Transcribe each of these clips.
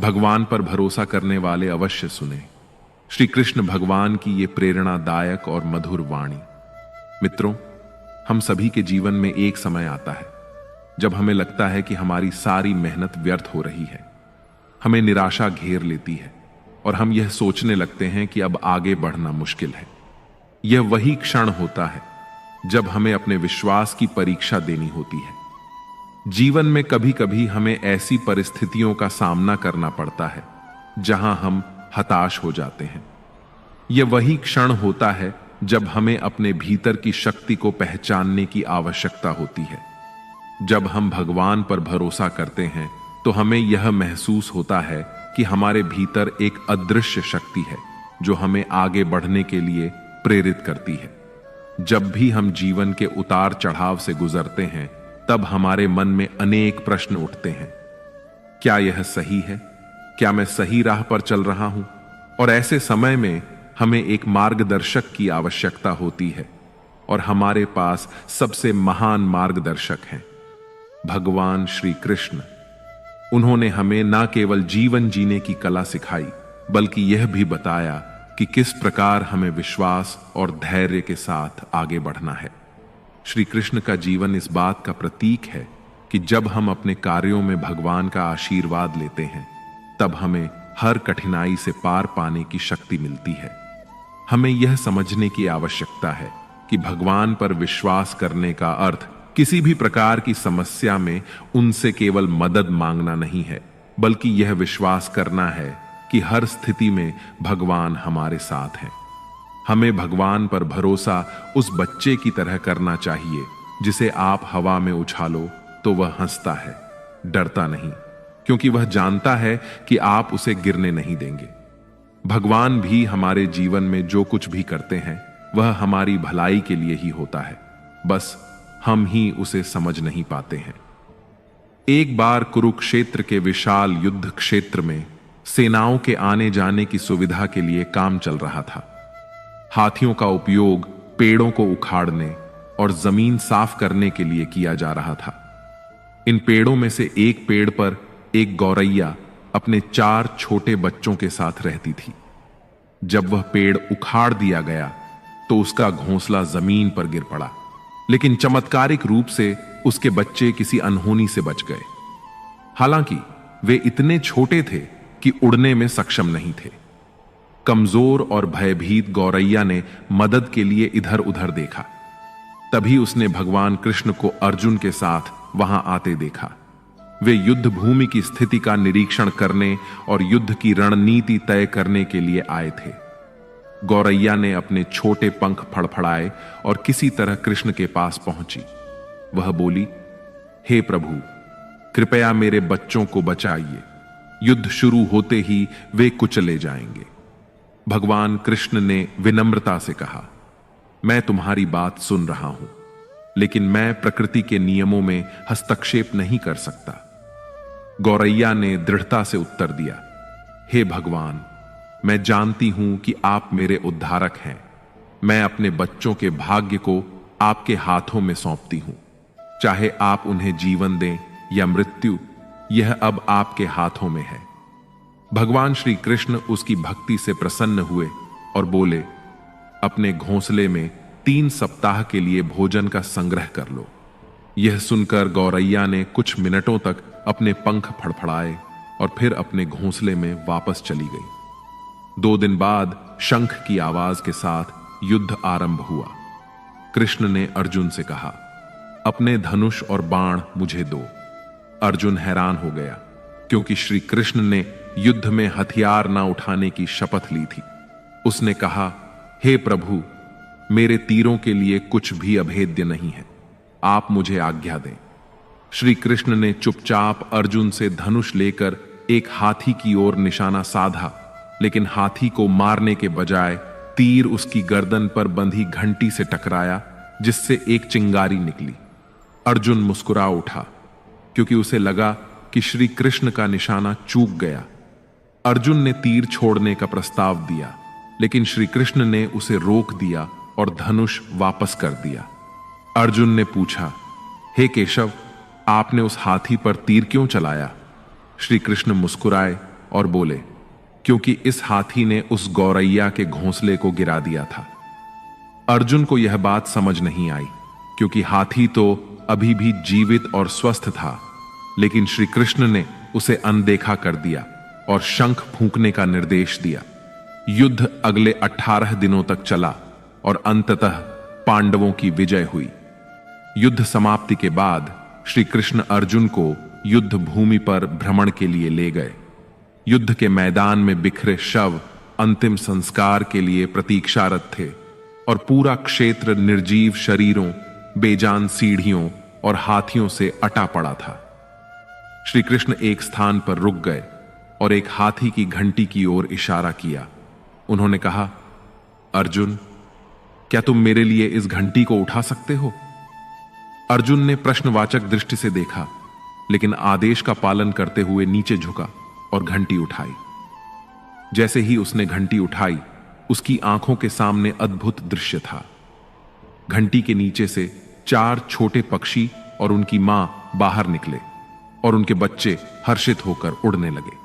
भगवान पर भरोसा करने वाले अवश्य सुने श्री कृष्ण भगवान की ये प्रेरणादायक और मधुर वाणी। मित्रों, हम सभी के जीवन में एक समय आता है जब हमें लगता है कि हमारी सारी मेहनत व्यर्थ हो रही है। हमें निराशा घेर लेती है और हम यह सोचने लगते हैं कि अब आगे बढ़ना मुश्किल है। यह वही क्षण होता है जब हमें अपने विश्वास की परीक्षा देनी होती है। जीवन में कभी कभी हमें ऐसी परिस्थितियों का सामना करना पड़ता है जहां हम हताश हो जाते हैं। यह वही क्षण होता है जब हमें अपने भीतर की शक्ति को पहचानने की आवश्यकता होती है। जब हम भगवान पर भरोसा करते हैं तो हमें यह महसूस होता है कि हमारे भीतर एक अदृश्य शक्ति है जो हमें आगे बढ़ने के लिए प्रेरित करती है। जब भी हम जीवन के उतार चढ़ाव से गुजरते हैं तब हमारे मन में अनेक प्रश्न उठते हैं। क्या यह सही है? क्या मैं सही राह पर चल रहा हूं? और ऐसे समय में हमें एक मार्गदर्शक की आवश्यकता होती है और हमारे पास सबसे महान मार्गदर्शक हैं भगवान श्री कृष्ण। उन्होंने हमें न केवल जीवन जीने की कला सिखाई बल्कि यह भी बताया कि किस प्रकार हमें विश्वास और धैर्य के साथ आगे बढ़ना है। श्री कृष्ण का जीवन इस बात का प्रतीक है कि जब हम अपने कार्यों में भगवान का आशीर्वाद लेते हैं तब हमें हर कठिनाई से पार पाने की शक्ति मिलती है। हमें यह समझने की आवश्यकता है कि भगवान पर विश्वास करने का अर्थ किसी भी प्रकार की समस्या में उनसे केवल मदद मांगना नहीं है, बल्कि यह विश्वास करना है कि हर स्थिति में भगवान हमारे साथ हैं। हमें भगवान पर भरोसा उस बच्चे की तरह करना चाहिए जिसे आप हवा में उछालो तो वह हंसता है, डरता नहीं, क्योंकि वह जानता है कि आप उसे गिरने नहीं देंगे। भगवान भी हमारे जीवन में जो कुछ भी करते हैं वह हमारी भलाई के लिए ही होता है, बस हम ही उसे समझ नहीं पाते हैं। एक बार कुरुक्षेत्र के विशाल युद्ध क्षेत्र में सेनाओं के आने जाने की सुविधा के लिए काम चल रहा था। हाथियों का उपयोग पेड़ों को उखाड़ने और जमीन साफ करने के लिए किया जा रहा था। इन पेड़ों में से एक पेड़ पर एक गौरैया अपने 4 छोटे बच्चों के साथ रहती थी। जब वह पेड़ उखाड़ दिया गया तो उसका घोंसला जमीन पर गिर पड़ा, लेकिन चमत्कारिक रूप से उसके बच्चे किसी अनहोनी से बच गए। हालांकि वे इतने छोटे थे कि उड़ने में सक्षम नहीं थे। कमजोर और भयभीत गौरैया ने मदद के लिए इधर उधर देखा। तभी उसने भगवान कृष्ण को अर्जुन के साथ वहां आते देखा। वे युद्ध भूमि की स्थिति का निरीक्षण करने और युद्ध की रणनीति तय करने के लिए आए थे। गौरैया ने अपने छोटे पंख फड़फड़ाए और किसी तरह कृष्ण के पास पहुंची। वह बोली, हे प्रभु, कृपया मेरे बच्चों को बचाइए। युद्ध शुरू होते ही वे कुचले जाएंगे। भगवान कृष्ण ने विनम्रता से कहा, मैं तुम्हारी बात सुन रहा हूं, लेकिन मैं प्रकृति के नियमों में हस्तक्षेप नहीं कर सकता। गौरैया ने दृढ़ता से उत्तर दिया, हे भगवान, मैं जानती हूं कि आप मेरे उद्धारक हैं। मैं अपने बच्चों के भाग्य को आपके हाथों में सौंपती हूं। चाहे आप उन्हें जीवन दें या मृत्यु, यह अब आपके हाथों में है। भगवान श्री कृष्ण उसकी भक्ति से प्रसन्न हुए और बोले, अपने घोंसले में 3 सप्ताह के लिए भोजन का संग्रह कर लो। यह सुनकर गौरैया ने कुछ मिनटों तक अपने पंख फड़फड़ाए और फिर अपने घोंसले में वापस चली गई। 2 दिन बाद शंख की आवाज के साथ युद्ध आरंभ हुआ। कृष्ण ने अर्जुन से कहा, अपने धनुष और बाण मुझे दो। अर्जुन हैरान हो गया, क्योंकि श्री कृष्ण ने युद्ध में हथियार ना उठाने की शपथ ली थी। उसने कहा, हे प्रभु, मेरे तीरों के लिए कुछ भी अभेद्य नहीं है, आप मुझे आज्ञा दें। श्री कृष्ण ने चुपचाप अर्जुन से धनुष लेकर एक हाथी की ओर निशाना साधा, लेकिन हाथी को मारने के बजाय तीर उसकी गर्दन पर बंधी घंटी से टकराया, जिससे एक चिंगारी निकली। अर्जुन मुस्कुरा उठा, क्योंकि उसे लगा कि श्री कृष्ण का निशाना चूक गया। अर्जुन ने तीर छोड़ने का प्रस्ताव दिया, लेकिन श्री कृष्ण ने उसे रोक दिया और धनुष वापस कर दिया। अर्जुन ने पूछा, हे केशव, आपने उस हाथी पर तीर क्यों चलाया? श्री कृष्ण मुस्कुराए और बोले, क्योंकि इस हाथी ने उस गौरैया के घोंसले को गिरा दिया था। अर्जुन को यह बात समझ नहीं आई, क्योंकि हाथी तो अभी भी जीवित और स्वस्थ था, लेकिन श्री कृष्ण ने उसे अनदेखा कर दिया और शंख फूंकने का निर्देश दिया। युद्ध अगले 18 दिनों तक चला और अंततः पांडवों की विजय हुई। युद्ध समाप्ति के बाद श्री कृष्ण अर्जुन को युद्ध भूमि पर भ्रमण के लिए ले गए। युद्ध के मैदान में बिखरे शव अंतिम संस्कार के लिए प्रतीक्षारत थे और पूरा क्षेत्र निर्जीव शरीरों, बेजान सीढ़ियों और हाथियों से अटा पड़ा था। श्री कृष्ण एक स्थान पर रुक गए और एक हाथी की घंटी की ओर इशारा किया। उन्होंने कहा, अर्जुन, क्या तुम मेरे लिए इस घंटी को उठा सकते हो? अर्जुन ने प्रश्नवाचक दृष्टि से देखा, लेकिन आदेश का पालन करते हुए नीचे झुका और घंटी उठाई। जैसे ही उसने घंटी उठाई, उसकी आंखों के सामने अद्भुत दृश्य था। घंटी के नीचे से 4 छोटे पक्षी और उनकी मां बाहर निकले और उनके बच्चे हर्षित होकर उड़ने लगे।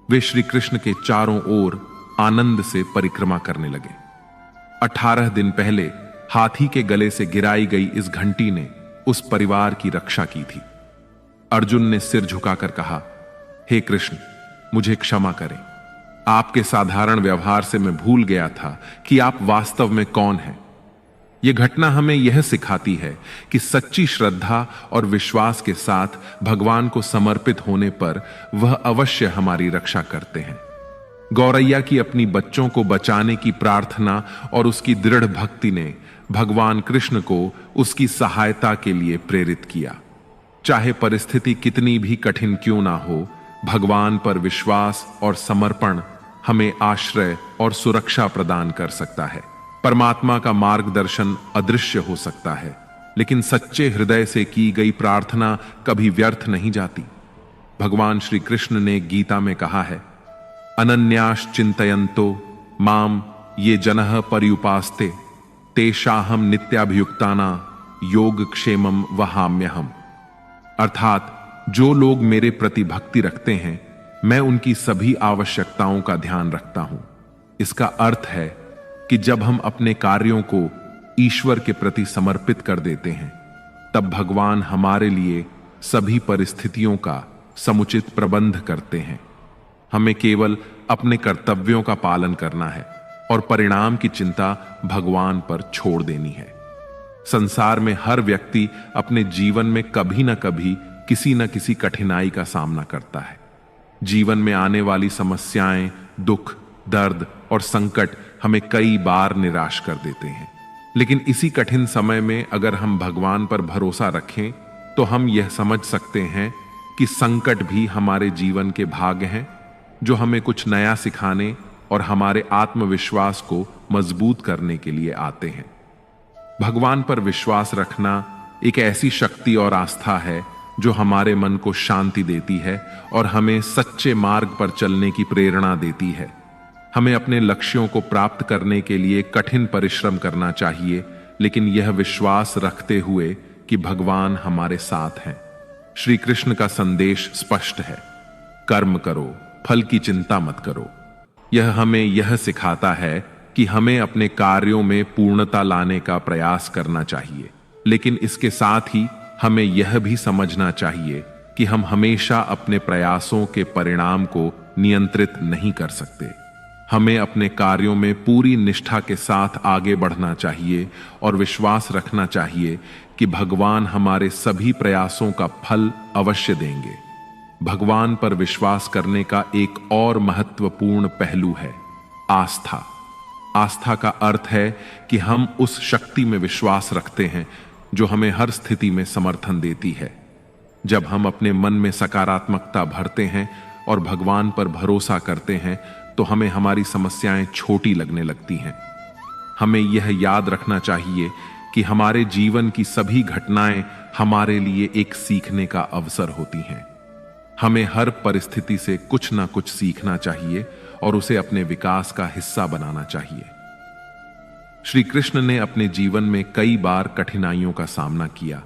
वे श्री कृष्ण के चारों ओर आनंद से परिक्रमा करने लगे। 18 दिन पहले हाथी के गले से गिराई गई इस घंटी ने उस परिवार की रक्षा की थी। अर्जुन ने सिर झुकाकर कहा, हे कृष्ण, मुझे क्षमा करें। आपके साधारण व्यवहार से मैं भूल गया था कि आप वास्तव में कौन हैं। यह घटना हमें यह सिखाती है कि सच्ची श्रद्धा और विश्वास के साथ भगवान को समर्पित होने पर वह अवश्य हमारी रक्षा करते हैं। गौरैया की अपनी बच्चों को बचाने की प्रार्थना और उसकी दृढ़ भक्ति ने भगवान कृष्ण को उसकी सहायता के लिए प्रेरित किया। चाहे परिस्थिति कितनी भी कठिन क्यों ना हो, भगवान पर विश्वास और समर्पण हमें आश्रय और सुरक्षा प्रदान कर सकता है। परमात्मा का मार्गदर्शन अदृश्य हो सकता है, लेकिन सच्चे हृदय से की गई प्रार्थना कभी व्यर्थ नहीं जाती। भगवान श्री कृष्ण ने गीता में कहा है, अनन्यास चिंतयन्तो माम ये जनः पर्युपास्ते तेषाहम नित्याभियुक्ताना योग क्षेमम वहाम्यहम। अर्थात जो लोग मेरे प्रति भक्ति रखते हैं, मैं उनकी सभी आवश्यकताओं का ध्यान रखता हूं। इसका अर्थ है कि जब हम अपने कार्यों को ईश्वर के प्रति समर्पित कर देते हैं, तब भगवान हमारे लिए सभी परिस्थितियों का समुचित प्रबंध करते हैं। हमें केवल अपने कर्तव्यों का पालन करना है और परिणाम की चिंता भगवान पर छोड़ देनी है। संसार में हर व्यक्ति अपने जीवन में कभी न कभी किसी न किसी कठिनाई का सामना करता है। जीवन में आने वाली समस्याएं, दुख, दर्द और संकट हमें कई बार निराश कर देते हैं। लेकिन इसी कठिन समय में अगर हम भगवान पर भरोसा रखें, तो हम यह समझ सकते हैं कि संकट भी हमारे जीवन के भाग हैं, जो हमें कुछ नया सिखाने और हमारे आत्मविश्वास को मजबूत करने के लिए आते हैं। भगवान पर विश्वास रखना एक ऐसी शक्ति और आस्था है जो हमारे मन को शांति देती है और हमें सच्चे मार्ग पर चलने की प्रेरणा देती है। हमें अपने लक्ष्यों को प्राप्त करने के लिए कठिन परिश्रम करना चाहिए, लेकिन यह विश्वास रखते हुए कि भगवान हमारे साथ हैं। श्री कृष्ण का संदेश स्पष्ट है, कर्म करो, फल की चिंता मत करो। यह हमें यह सिखाता है कि हमें अपने कार्यों में पूर्णता लाने का प्रयास करना चाहिए, लेकिन इसके साथ ही हमें यह भी समझना चाहिए कि हम हमेशा अपने प्रयासों के परिणाम को नियंत्रित नहीं कर सकते। हमें अपने कार्यों में पूरी निष्ठा के साथ आगे बढ़ना चाहिए और विश्वास रखना चाहिए कि भगवान हमारे सभी प्रयासों का फल अवश्य देंगे। भगवान पर विश्वास करने का एक और महत्वपूर्ण पहलू है आस्था। आस्था का अर्थ है कि हम उस शक्ति में विश्वास रखते हैं जो हमें हर स्थिति में समर्थन देती है। जब हम अपने मन में सकारात्मकता भरते हैं और भगवान पर भरोसा करते हैं, तो हमें हमारी समस्याएं छोटी लगने लगती हैं। हमें यह याद रखना चाहिए कि हमारे जीवन की सभी घटनाएं हमारे लिए एक सीखने का अवसर होती हैं। हमें हर परिस्थिति से कुछ ना कुछ सीखना चाहिए और उसे अपने विकास का हिस्सा बनाना चाहिए। श्री कृष्ण ने अपने जीवन में कई बार कठिनाइयों का सामना किया,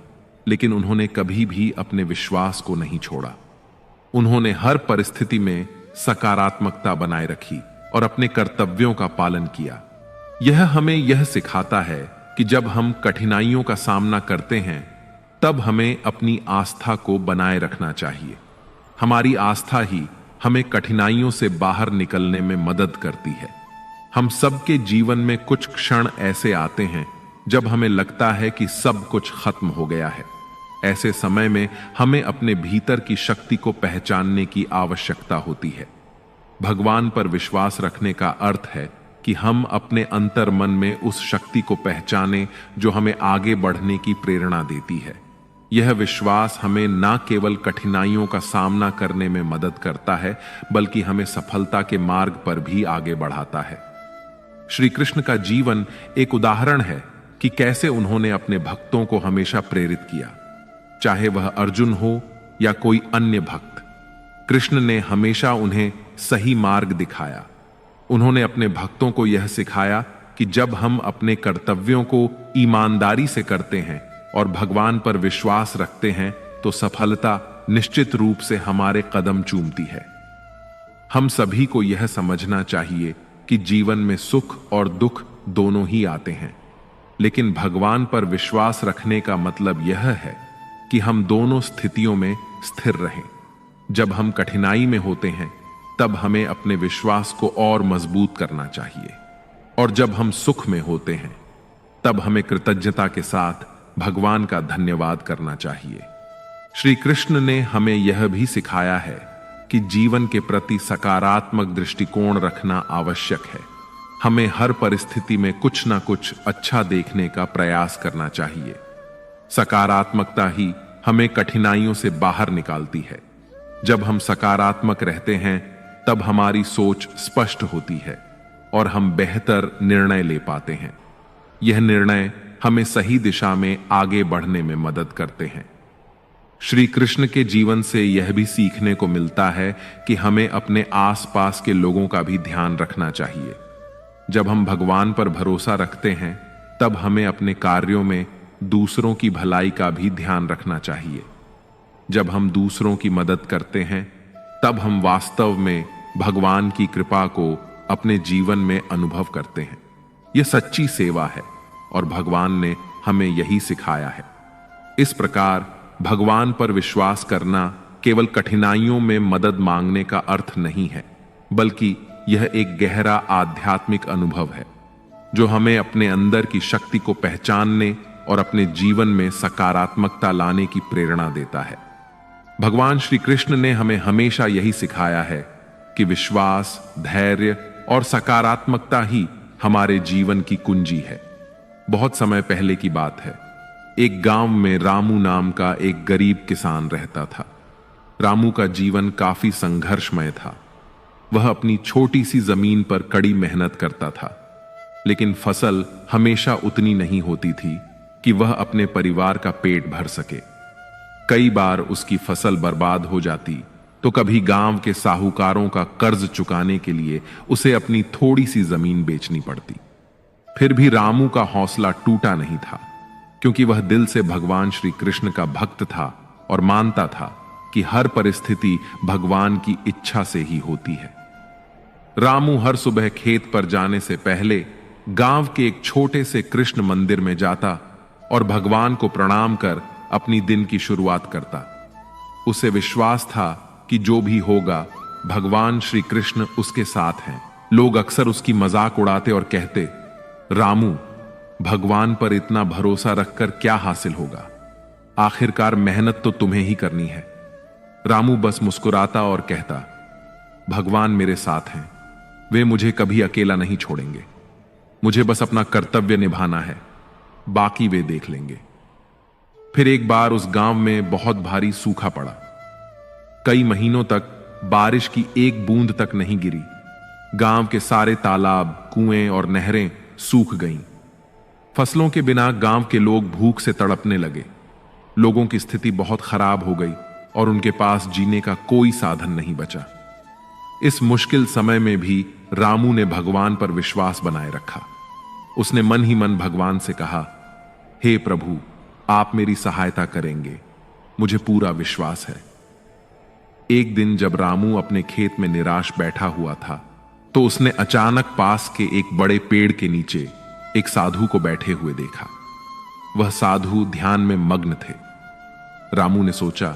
लेकिन उन्होंने कभी भी अपने विश्वास को नहीं छोड़ा। उन्होंने हर परिस्थिति में सकारात्मकता बनाए रखी और अपने कर्तव्यों का पालन किया। यह हमें यह सिखाता है कि जब हम कठिनाइयों का सामना करते हैं तब हमें अपनी आस्था को बनाए रखना चाहिए। हमारी आस्था ही हमें कठिनाइयों से बाहर निकलने में मदद करती है। हम सबके जीवन में कुछ क्षण ऐसे आते हैं जब हमें लगता है कि सब कुछ खत्म हो गया है। ऐसे समय में हमें अपने भीतर की शक्ति को पहचानने की आवश्यकता होती है। भगवान पर विश्वास रखने का अर्थ है कि हम अपने अंतर मन में उस शक्ति को पहचानें जो हमें आगे बढ़ने की प्रेरणा देती है। यह विश्वास हमें न केवल कठिनाइयों का सामना करने में मदद करता है बल्कि हमें सफलता के मार्ग पर भी आगे बढ़ाता है। श्री कृष्ण का जीवन एक उदाहरण है कि कैसे उन्होंने अपने भक्तों को हमेशा प्रेरित किया, चाहे वह अर्जुन हो या कोई अन्य भक्त। कृष्ण ने हमेशा उन्हें सही मार्ग दिखाया। उन्होंने अपने भक्तों को यह सिखाया कि जब हम अपने कर्तव्यों को ईमानदारी से करते हैं और भगवान पर विश्वास रखते हैं तो सफलता निश्चित रूप से हमारे कदम चूमती है। हम सभी को यह समझना चाहिए कि जीवन में सुख और दुख दोनों ही आते हैं, लेकिन भगवान पर विश्वास रखने का मतलब यह है कि हम दोनों स्थितियों में स्थिर रहें। जब हम कठिनाई में होते हैं तब हमें अपने विश्वास को और मजबूत करना चाहिए, और जब हम सुख में होते हैं तब हमें कृतज्ञता के साथ भगवान का धन्यवाद करना चाहिए। श्री कृष्ण ने हमें यह भी सिखाया है कि जीवन के प्रति सकारात्मक दृष्टिकोण रखना आवश्यक है। हमें हर परिस्थिति में कुछ ना कुछ अच्छा देखने का प्रयास करना चाहिए। सकारात्मकता ही हमें कठिनाइयों से बाहर निकालती है। जब हम सकारात्मक रहते हैं तब हमारी सोच स्पष्ट होती है और हम बेहतर निर्णय ले पाते हैं। यह निर्णय हमें सही दिशा में आगे बढ़ने में मदद करते हैं। श्री कृष्ण के जीवन से यह भी सीखने को मिलता है कि हमें अपने आसपास के लोगों का भी ध्यान रखना चाहिए। जब हम भगवान पर भरोसा रखते हैं तब हमें अपने कार्यों में दूसरों की भलाई का भी ध्यान रखना चाहिए। जब हम दूसरों की मदद करते हैं तब हम वास्तव में भगवान की कृपा को अपने जीवन में अनुभव करते हैं। यह सच्ची सेवा है और भगवान ने हमें यही सिखाया है। इस प्रकार भगवान पर विश्वास करना केवल कठिनाइयों में मदद मांगने का अर्थ नहीं है, बल्कि यह एक गहरा आध्यात्मिक अनुभव है जो हमें अपने अंदर की शक्ति को पहचानने और अपने जीवन में सकारात्मकता लाने की प्रेरणा देता है। भगवान श्री कृष्ण ने हमें हमेशा यही सिखाया है कि विश्वास, धैर्य और सकारात्मकता ही हमारे जीवन की कुंजी है। बहुत समय पहले की बात है। एक गांव में रामू नाम का एक गरीब किसान रहता था। रामू का जीवन काफी संघर्षमय था। वह अपनी छोटी सी जमीन पर कड़ी मेहनत करता था, लेकिन फसल हमेशा उतनी नहीं होती थी कि वह अपने परिवार का पेट भर सके। कई बार उसकी फसल बर्बाद हो जाती तो कभी गांव के साहूकारों का कर्ज चुकाने के लिए उसे अपनी थोड़ी सी जमीन बेचनी पड़ती। फिर भी रामू का हौसला टूटा नहीं था, क्योंकि वह दिल से भगवान श्री कृष्ण का भक्त था और मानता था कि हर परिस्थिति भगवान की इच्छा से ही होती है। रामू हर सुबह खेत पर जाने से पहले गांव के एक छोटे से कृष्ण मंदिर में जाता और भगवान को प्रणाम कर अपनी दिन की शुरुआत करता। उसे विश्वास था कि जो भी होगा भगवान श्री कृष्ण उसके साथ हैं। लोग अक्सर उसकी मजाक उड़ाते और कहते, रामू, भगवान पर इतना भरोसा रखकर क्या हासिल होगा? आखिरकार मेहनत तो तुम्हें ही करनी है। रामू बस मुस्कुराता और कहता, भगवान मेरे साथ हैं, वे मुझे कभी अकेला नहीं छोड़ेंगे। मुझे बस अपना कर्तव्य निभाना है, बाकी वे देख लेंगे। फिर एक बार उस गांव में बहुत भारी सूखा पड़ा। कई महीनों तक बारिश की एक बूंद तक नहीं गिरी। गांव के सारे तालाब, कुएं और नहरें सूख गईं। फसलों के बिना गांव के लोग भूख से तड़पने लगे। लोगों की स्थिति बहुत खराब हो गई और उनके पास जीने का कोई साधन नहीं बचा। इस मुश्किल समय में भी रामू ने भगवान पर विश्वास बनाए रखा। उसने मन ही मन भगवान से कहा, हे प्रभु, आप मेरी सहायता करेंगे, मुझे पूरा विश्वास है। एक दिन जब रामू अपने खेत में निराश बैठा हुआ था तो उसने अचानक पास के एक बड़े पेड़ के नीचे एक साधु को बैठे हुए देखा। वह साधु ध्यान में मग्न थे। रामू ने सोचा,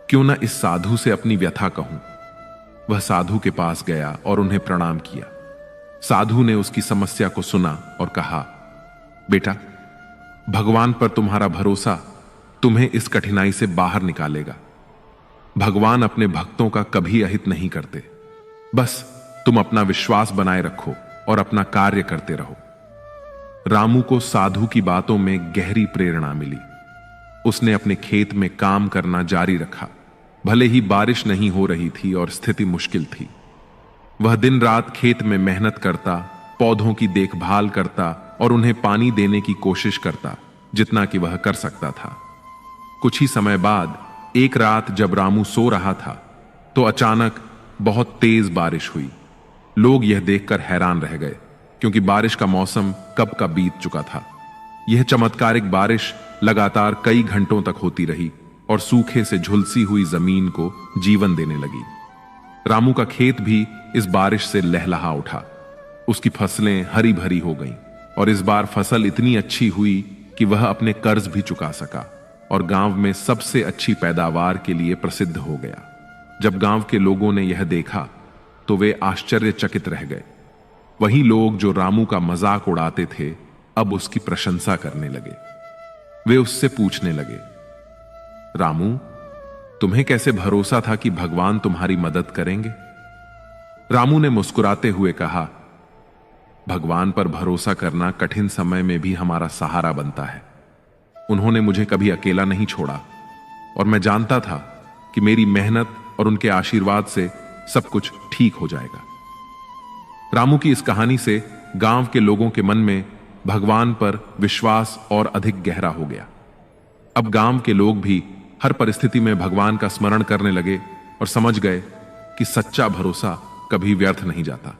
क्यों न इस साधु से अपनी व्यथा कहूं। वह साधु के पास गया और उन्हें प्रणाम किया। साधु ने उसकी समस्या को सुना और कहा, बेटा, भगवान पर तुम्हारा भरोसा तुम्हें इस कठिनाई से बाहर निकालेगा। भगवान अपने भक्तों का कभी अहित नहीं करते। बस तुम अपना विश्वास बनाए रखो और अपना कार्य करते रहो। रामू को साधु की बातों में गहरी प्रेरणा मिली। उसने अपने खेत में काम करना जारी रखा, भले ही बारिश नहीं हो रही थी और स्थिति मुश्किल थी। वह दिन रात खेत में मेहनत करता, पौधों की देखभाल करता और उन्हें पानी देने की कोशिश करता, जितना कि वह कर सकता था। कुछ ही समय बाद एक रात जब रामू सो रहा था तो अचानक बहुत तेज बारिश हुई। लोग यह देखकर हैरान रह गए, क्योंकि बारिश का मौसम कब का बीत चुका था। यह चमत्कारिक बारिश लगातार कई घंटों तक होती रही और सूखे से झुलसी हुई जमीन को जीवन देने लगी। रामू का खेत भी इस बारिश से लहलहा उठा। उसकी फसलें हरी भरी हो गईं और इस बार फसल इतनी अच्छी हुई कि वह अपने कर्ज भी चुका सका और गांव में सबसे अच्छी पैदावार के लिए प्रसिद्ध हो गया। जब गांव के लोगों ने यह देखा तो वे आश्चर्यचकित रह गए। वही लोग जो रामू का मजाक उड़ाते थे अब उसकी प्रशंसा करने लगे। वे उससे पूछने लगे, रामू, तुम्हें कैसे भरोसा था कि भगवान तुम्हारी मदद करेंगे? रामू ने मुस्कुराते हुए कहा, भगवान पर भरोसा करना कठिन समय में भी हमारा सहारा बनता है। उन्होंने मुझे कभी अकेला नहीं छोड़ा और मैं जानता था कि मेरी मेहनत और उनके आशीर्वाद से सब कुछ ठीक हो जाएगा। रामू की इस कहानी से गांव के लोगों के मन में भगवान पर विश्वास और अधिक गहरा हो गया। अब गांव के लोग भी हर परिस्थिति में भगवान का स्मरण करने लगे और समझ गए कि सच्चा भरोसा कभी व्यर्थ नहीं जाता।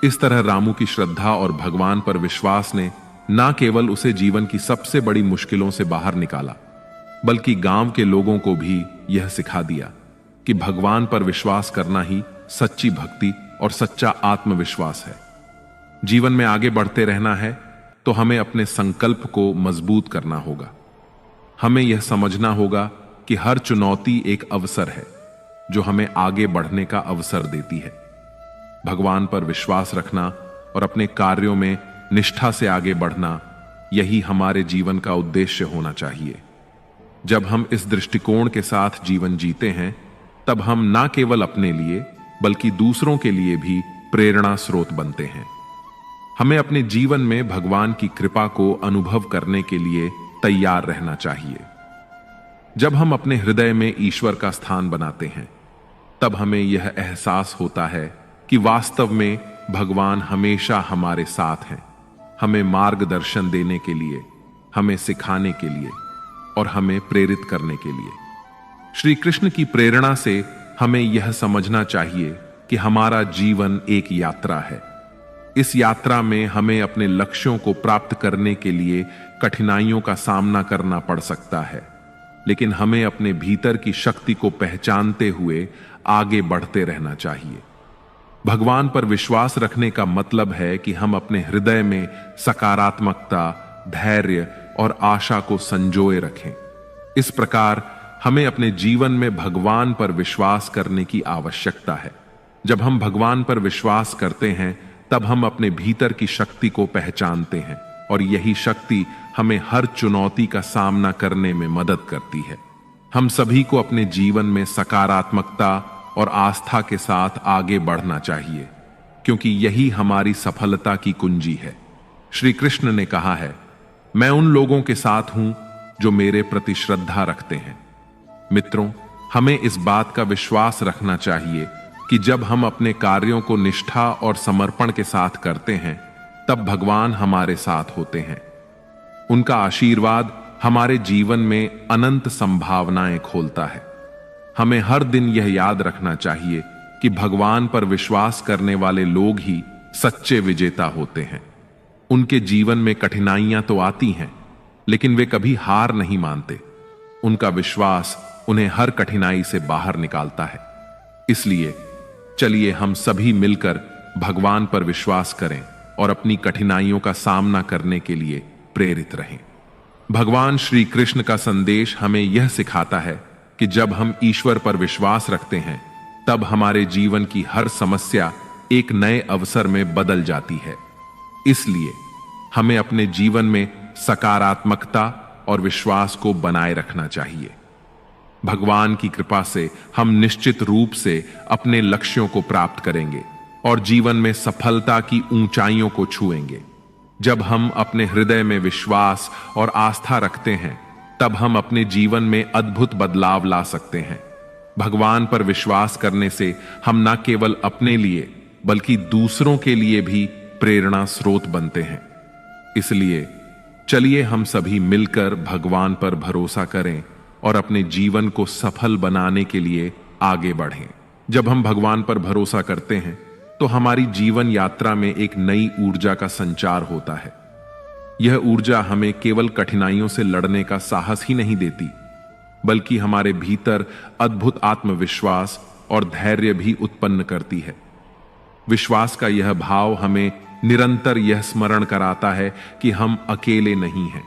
इस तरह रामू की श्रद्धा और भगवान पर विश्वास ने न केवल उसे जीवन की सबसे बड़ी मुश्किलों से बाहर निकाला, बल्कि गांव के लोगों को भी यह सिखा दिया कि भगवान पर विश्वास करना ही सच्ची भक्ति और सच्चा आत्मविश्वास है। जीवन में आगे बढ़ते रहना है तो हमें अपने संकल्प को मजबूत करना होगा। हमें यह समझना होगा कि हर चुनौती एक अवसर है जो हमें आगे बढ़ने का अवसर देती है। भगवान पर विश्वास रखना और अपने कार्यों में निष्ठा से आगे बढ़ना, यही हमारे जीवन का उद्देश्य होना चाहिए। जब हम इस दृष्टिकोण के साथ जीवन जीते हैं तब हम न केवल अपने लिए बल्कि दूसरों के लिए भी प्रेरणा स्रोत बनते हैं। हमें अपने जीवन में भगवान की कृपा को अनुभव करने के लिए तैयार रहना चाहिए। जब हम अपने हृदय में ईश्वर का स्थान बनाते हैं तब हमें यह एहसास होता है कि वास्तव में भगवान हमेशा हमारे साथ हैं, हमें मार्गदर्शन देने के लिए, हमें सिखाने के लिए और हमें प्रेरित करने के लिए। श्री कृष्ण की प्रेरणा से हमें यह समझना चाहिए कि हमारा जीवन एक यात्रा है। इस यात्रा में हमें अपने लक्ष्यों को प्राप्त करने के लिए कठिनाइयों का सामना करना पड़ सकता है, लेकिन हमें अपने भीतर की शक्ति को पहचानते हुए आगे बढ़ते रहना चाहिए। भगवान पर विश्वास रखने का मतलब है कि हम अपने हृदय में सकारात्मकता, धैर्य और आशा को संजोए रखें। इस प्रकार हमें अपने जीवन में भगवान पर विश्वास करने की आवश्यकता है। जब हम भगवान पर विश्वास करते हैं तब हम अपने भीतर की शक्ति को पहचानते हैं और यही शक्ति हमें हर चुनौती का सामना करने में मदद करती है। हम सभी को अपने जीवन में सकारात्मकता और आस्था के साथ आगे बढ़ना चाहिए, क्योंकि यही हमारी सफलता की कुंजी है। श्री कृष्ण ने कहा है, मैं उन लोगों के साथ हूं जो मेरे प्रति श्रद्धा रखते हैं। मित्रों, हमें इस बात का विश्वास रखना चाहिए कि जब हम अपने कार्यों को निष्ठा और समर्पण के साथ करते हैं तब भगवान हमारे साथ होते हैं। उनका आशीर्वाद हमारे जीवन में अनंत संभावनाएं खोलता है। हमें हर दिन यह याद रखना चाहिए कि भगवान पर विश्वास करने वाले लोग ही सच्चे विजेता होते हैं। उनके जीवन में कठिनाइयां तो आती हैं, लेकिन वे कभी हार नहीं मानते। उनका विश्वास उन्हें हर कठिनाई से बाहर निकालता है। इसलिए चलिए हम सभी मिलकर भगवान पर विश्वास करें और अपनी कठिनाइयों का सामना करने के लिए प्रेरित रहें। भगवान श्री कृष्ण का संदेश हमें यह सिखाता है कि जब हम ईश्वर पर विश्वास रखते हैं तब हमारे जीवन की हर समस्या एक नए अवसर में बदल जाती है। इसलिए हमें अपने जीवन में सकारात्मकता और विश्वास को बनाए रखना चाहिए। भगवान की कृपा से हम निश्चित रूप से अपने लक्ष्यों को प्राप्त करेंगे और जीवन में सफलता की ऊंचाइयों को छुएंगे। जब हम अपने हृदय में विश्वास और आस्था रखते हैं तब हम अपने जीवन में अद्भुत बदलाव ला सकते हैं। भगवान पर विश्वास करने से हम न केवल अपने लिए बल्कि दूसरों के लिए भी प्रेरणा स्रोत बनते हैं। इसलिए चलिए हम सभी मिलकर भगवान पर भरोसा करें और अपने जीवन को सफल बनाने के लिए आगे बढ़ें। जब हम भगवान पर भरोसा करते हैं तो हमारी जीवन यात्रा में एक नई ऊर्जा का संचार होता है। यह ऊर्जा हमें केवल कठिनाइयों से लड़ने का साहस ही नहीं देती, बल्कि हमारे भीतर अद्भुत आत्मविश्वास और धैर्य भी उत्पन्न करती है। विश्वास का यह भाव हमें निरंतर यह स्मरण कराता है कि हम अकेले नहीं हैं।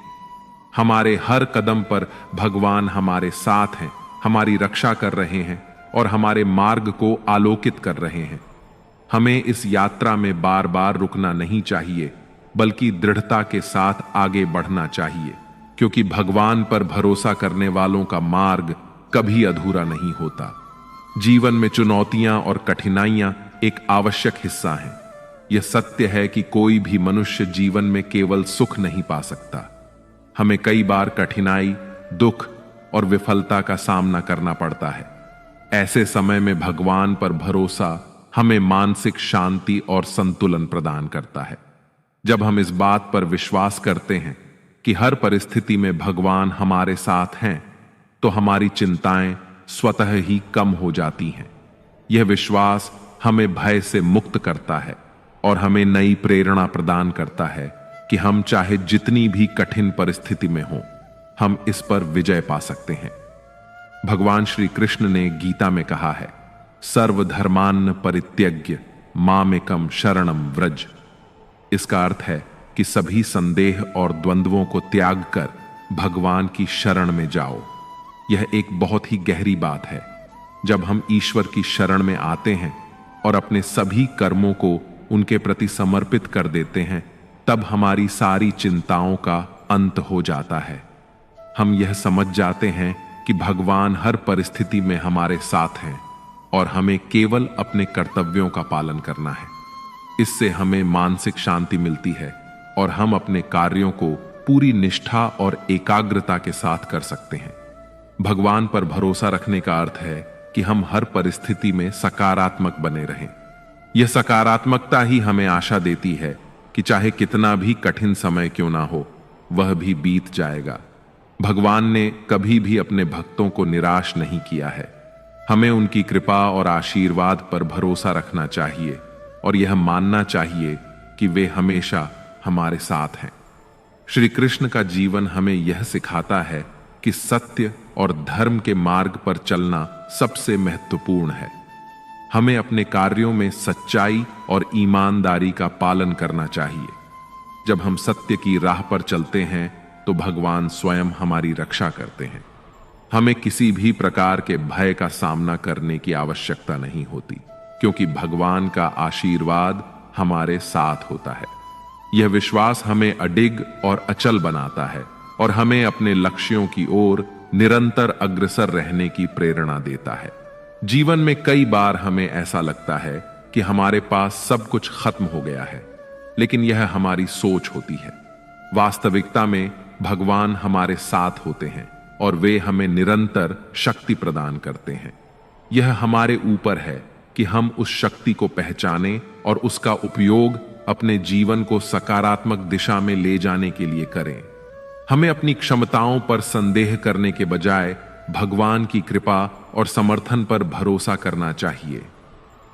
हमारे हर कदम पर भगवान हमारे साथ हैं, हमारी रक्षा कर रहे हैं और हमारे मार्ग को आलोकित कर रहे हैं। हमें इस यात्रा में बार बार रुकना नहीं चाहिए, बल्कि दृढ़ता के साथ आगे बढ़ना चाहिए, क्योंकि भगवान पर भरोसा करने वालों का मार्ग कभी अधूरा नहीं होता। जीवन में चुनौतियां और कठिनाइयां एक आवश्यक हिस्सा हैं। यह सत्य है कि कोई भी मनुष्य जीवन में केवल सुख नहीं पा सकता। हमें कई बार कठिनाई, दुख और विफलता का सामना करना पड़ता है। ऐसे समय में भगवान पर भरोसा हमें मानसिक शांति और संतुलन प्रदान करता है। जब हम इस बात पर विश्वास करते हैं कि हर परिस्थिति में भगवान हमारे साथ हैं, तो हमारी चिंताएं स्वतः ही कम हो जाती हैं। यह विश्वास हमें भय से मुक्त करता है और हमें नई प्रेरणा प्रदान करता है कि हम चाहे जितनी भी कठिन परिस्थिति में हों, हम इस पर विजय पा सकते हैं। भगवान श्री कृष्ण ने गीता में कहा है, सर्वधर्मान् परित्यज्य मामेकं शरणं व्रज। इसका अर्थ है कि सभी संदेह और द्वंद्वों को त्याग कर भगवान की शरण में जाओ। यह एक बहुत ही गहरी बात है। जब हम ईश्वर की शरण में आते हैं और अपने सभी कर्मों को उनके प्रति समर्पित कर देते हैं, तब हमारी सारी चिंताओं का अंत हो जाता है। हम यह समझ जाते हैं कि भगवान हर परिस्थिति में हमारे साथ हैं और हमें केवल अपने कर्तव्यों का पालन करना है। इससे हमें मानसिक शांति मिलती है और हम अपने कार्यों को पूरी निष्ठा और एकाग्रता के साथ कर सकते हैं। भगवान पर भरोसा रखने का अर्थ है कि हम हर परिस्थिति में सकारात्मक बने रहें। यह सकारात्मकता ही हमें आशा देती है कि चाहे कितना भी कठिन समय क्यों ना हो, वह भी बीत जाएगा। भगवान ने कभी भी अपने भक्तों को निराश नहीं किया है। हमें उनकी कृपा और आशीर्वाद पर भरोसा रखना चाहिए और यह मानना चाहिए कि वे हमेशा हमारे साथ हैं। श्री कृष्ण का जीवन हमें यह सिखाता है कि सत्य और धर्म के मार्ग पर चलना सबसे महत्वपूर्ण है। हमें अपने कार्यों में सच्चाई और ईमानदारी का पालन करना चाहिए। जब हम सत्य की राह पर चलते हैं तो भगवान स्वयं हमारी रक्षा करते हैं। हमें किसी भी प्रकार के भय का सामना करने की आवश्यकता नहीं होती, क्योंकि भगवान का आशीर्वाद हमारे साथ होता है। यह विश्वास हमें अडिग और अचल बनाता है और हमें अपने लक्ष्यों की ओर निरंतर अग्रसर रहने की प्रेरणा देता है। जीवन में कई बार हमें ऐसा लगता है कि हमारे पास सब कुछ खत्म हो गया है, लेकिन यह हमारी सोच होती है। वास्तविकता में भगवान हमारे साथ होते हैं और वे हमें निरंतर शक्ति प्रदान करते हैं। यह हमारे ऊपर है कि हम उस शक्ति को पहचानें और उसका उपयोग अपने जीवन को सकारात्मक दिशा में ले जाने के लिए करें। हमें अपनी क्षमताओं पर संदेह करने के बजाय भगवान की कृपा और समर्थन पर भरोसा करना चाहिए।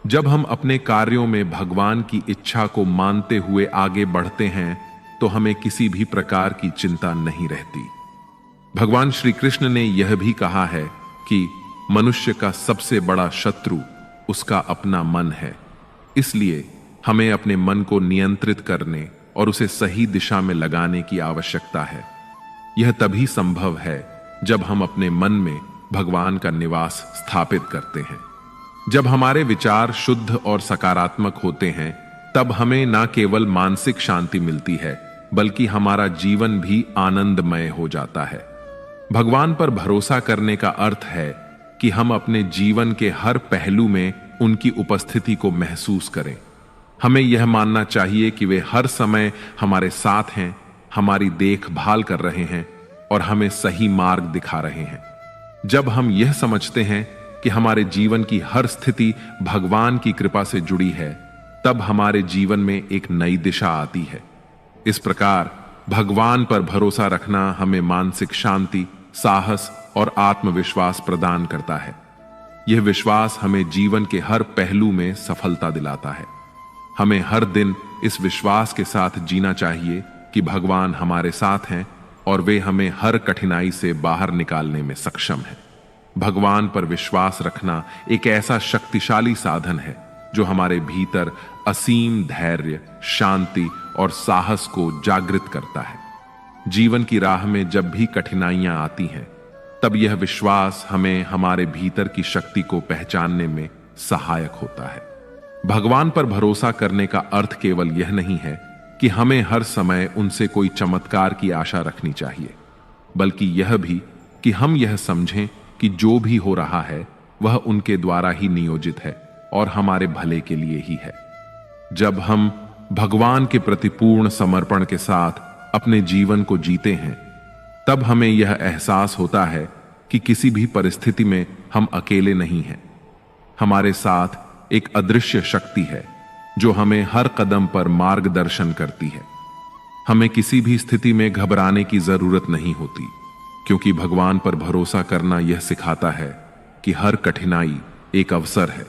जब हम अपने कार्यों में भगवान की इच्छा को मानते हुए आगे बढ़ते हैं तो हमें किसी भी प्रकार की चिंता नहीं रहती। भगवान श्री कृष्ण ने यह भी कहा है कि मनुष्य का सबसे बड़ा शत्रु उसका अपना मन है। इसलिए हमें अपने मन को नियंत्रित करने और उसे सही दिशा में लगाने की आवश्यकता है। यह तभी संभव है जब हम अपने मन में भगवान का निवास स्थापित करते हैं। जब हमारे विचार शुद्ध और सकारात्मक होते हैं, तब हमें न केवल मानसिक शांति मिलती है, बल्कि हमारा जीवन भी आनंदमय हो जाता है। भगवान पर भरोसा करने का अर्थ है कि हम अपने जीवन के हर पहलू में उनकी उपस्थिति को महसूस करें। हमें यह मानना चाहिए कि वे हर समय हमारे साथ हैं, हमारी देखभाल कर रहे हैं और हमें सही मार्ग दिखा रहे हैं। जब हम यह समझते हैं कि हमारे जीवन की हर स्थिति भगवान की कृपा से जुड़ी है, तब हमारे जीवन में एक नई दिशा आती है। इस प्रकार भगवान पर भरोसा रखना हमें मानसिक शांति, साहस और आत्मविश्वास प्रदान करता है। यह विश्वास हमें जीवन के हर पहलू में सफलता दिलाता है। हमें हर दिन इस विश्वास के साथ जीना चाहिए कि भगवान हमारे साथ हैं और वे हमें हर कठिनाई से बाहर निकालने में सक्षम हैं। भगवान पर विश्वास रखना एक ऐसा शक्तिशाली साधन है जो हमारे भीतर असीम धैर्य, शांति और साहस को जागृत करता है। जीवन की राह में जब भी कठिनाइयां आती हैं, तब यह विश्वास हमें हमारे भीतर की शक्ति को पहचानने में सहायक होता है। भगवान पर भरोसा करने का अर्थ केवल यह नहीं है कि हमें हर समय उनसे कोई चमत्कार की आशा रखनी चाहिए, बल्कि यह भी कि हम यह समझें कि जो भी हो रहा है वह उनके द्वारा ही नियोजित है और हमारे भले के लिए ही है। जब हम भगवान के प्रति पूर्ण समर्पण के साथ अपने जीवन को जीते हैं, तब हमें यह एहसास होता है कि किसी भी परिस्थिति में हम अकेले नहीं हैं। हमारे साथ एक अदृश्य शक्ति है जो हमें हर कदम पर मार्गदर्शन करती है। हमें किसी भी स्थिति में घबराने की जरूरत नहीं होती, क्योंकि भगवान पर भरोसा करना यह सिखाता है कि हर कठिनाई एक अवसर है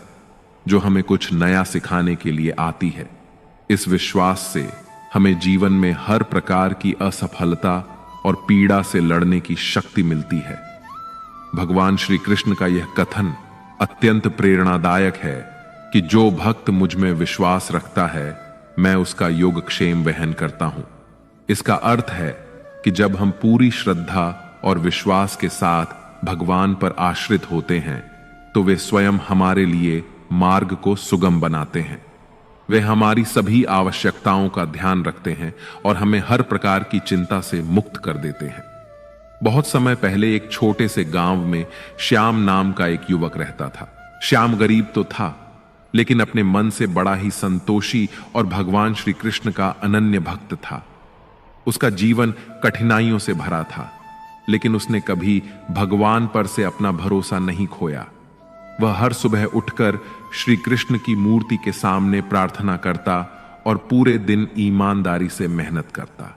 जो हमें कुछ नया सिखाने के लिए आती है। इस विश्वास से हमें जीवन में हर प्रकार की असफलता और पीड़ा से लड़ने की शक्ति मिलती है। भगवान श्री कृष्ण का यह कथन अत्यंत प्रेरणादायक है कि जो भक्त मुझ में विश्वास रखता है, मैं उसका योगक्षेम वहन करता हूं। इसका अर्थ है कि जब हम पूरी श्रद्धा और विश्वास के साथ भगवान पर आश्रित होते हैं, तो वे स्वयं हमारे लिए मार्ग को सुगम बनाते हैं। वे हमारी सभी आवश्यकताओं का ध्यान रखते हैं और हमें हर प्रकार की चिंता से मुक्त कर देते हैं। बहुत समय पहले एक छोटे से गांव में श्याम नाम का एक युवक रहता था। श्याम गरीब तो था, लेकिन अपने मन से बड़ा ही संतोषी और भगवान श्री कृष्ण का अनन्य भक्त था। उसका जीवन कठिनाइयों से भरा था, लेकिन उसने कभी भगवान पर से अपना भरोसा नहीं खोया। वह हर सुबह उठकर श्री कृष्ण की मूर्ति के सामने प्रार्थना करता और पूरे दिन ईमानदारी से मेहनत करता।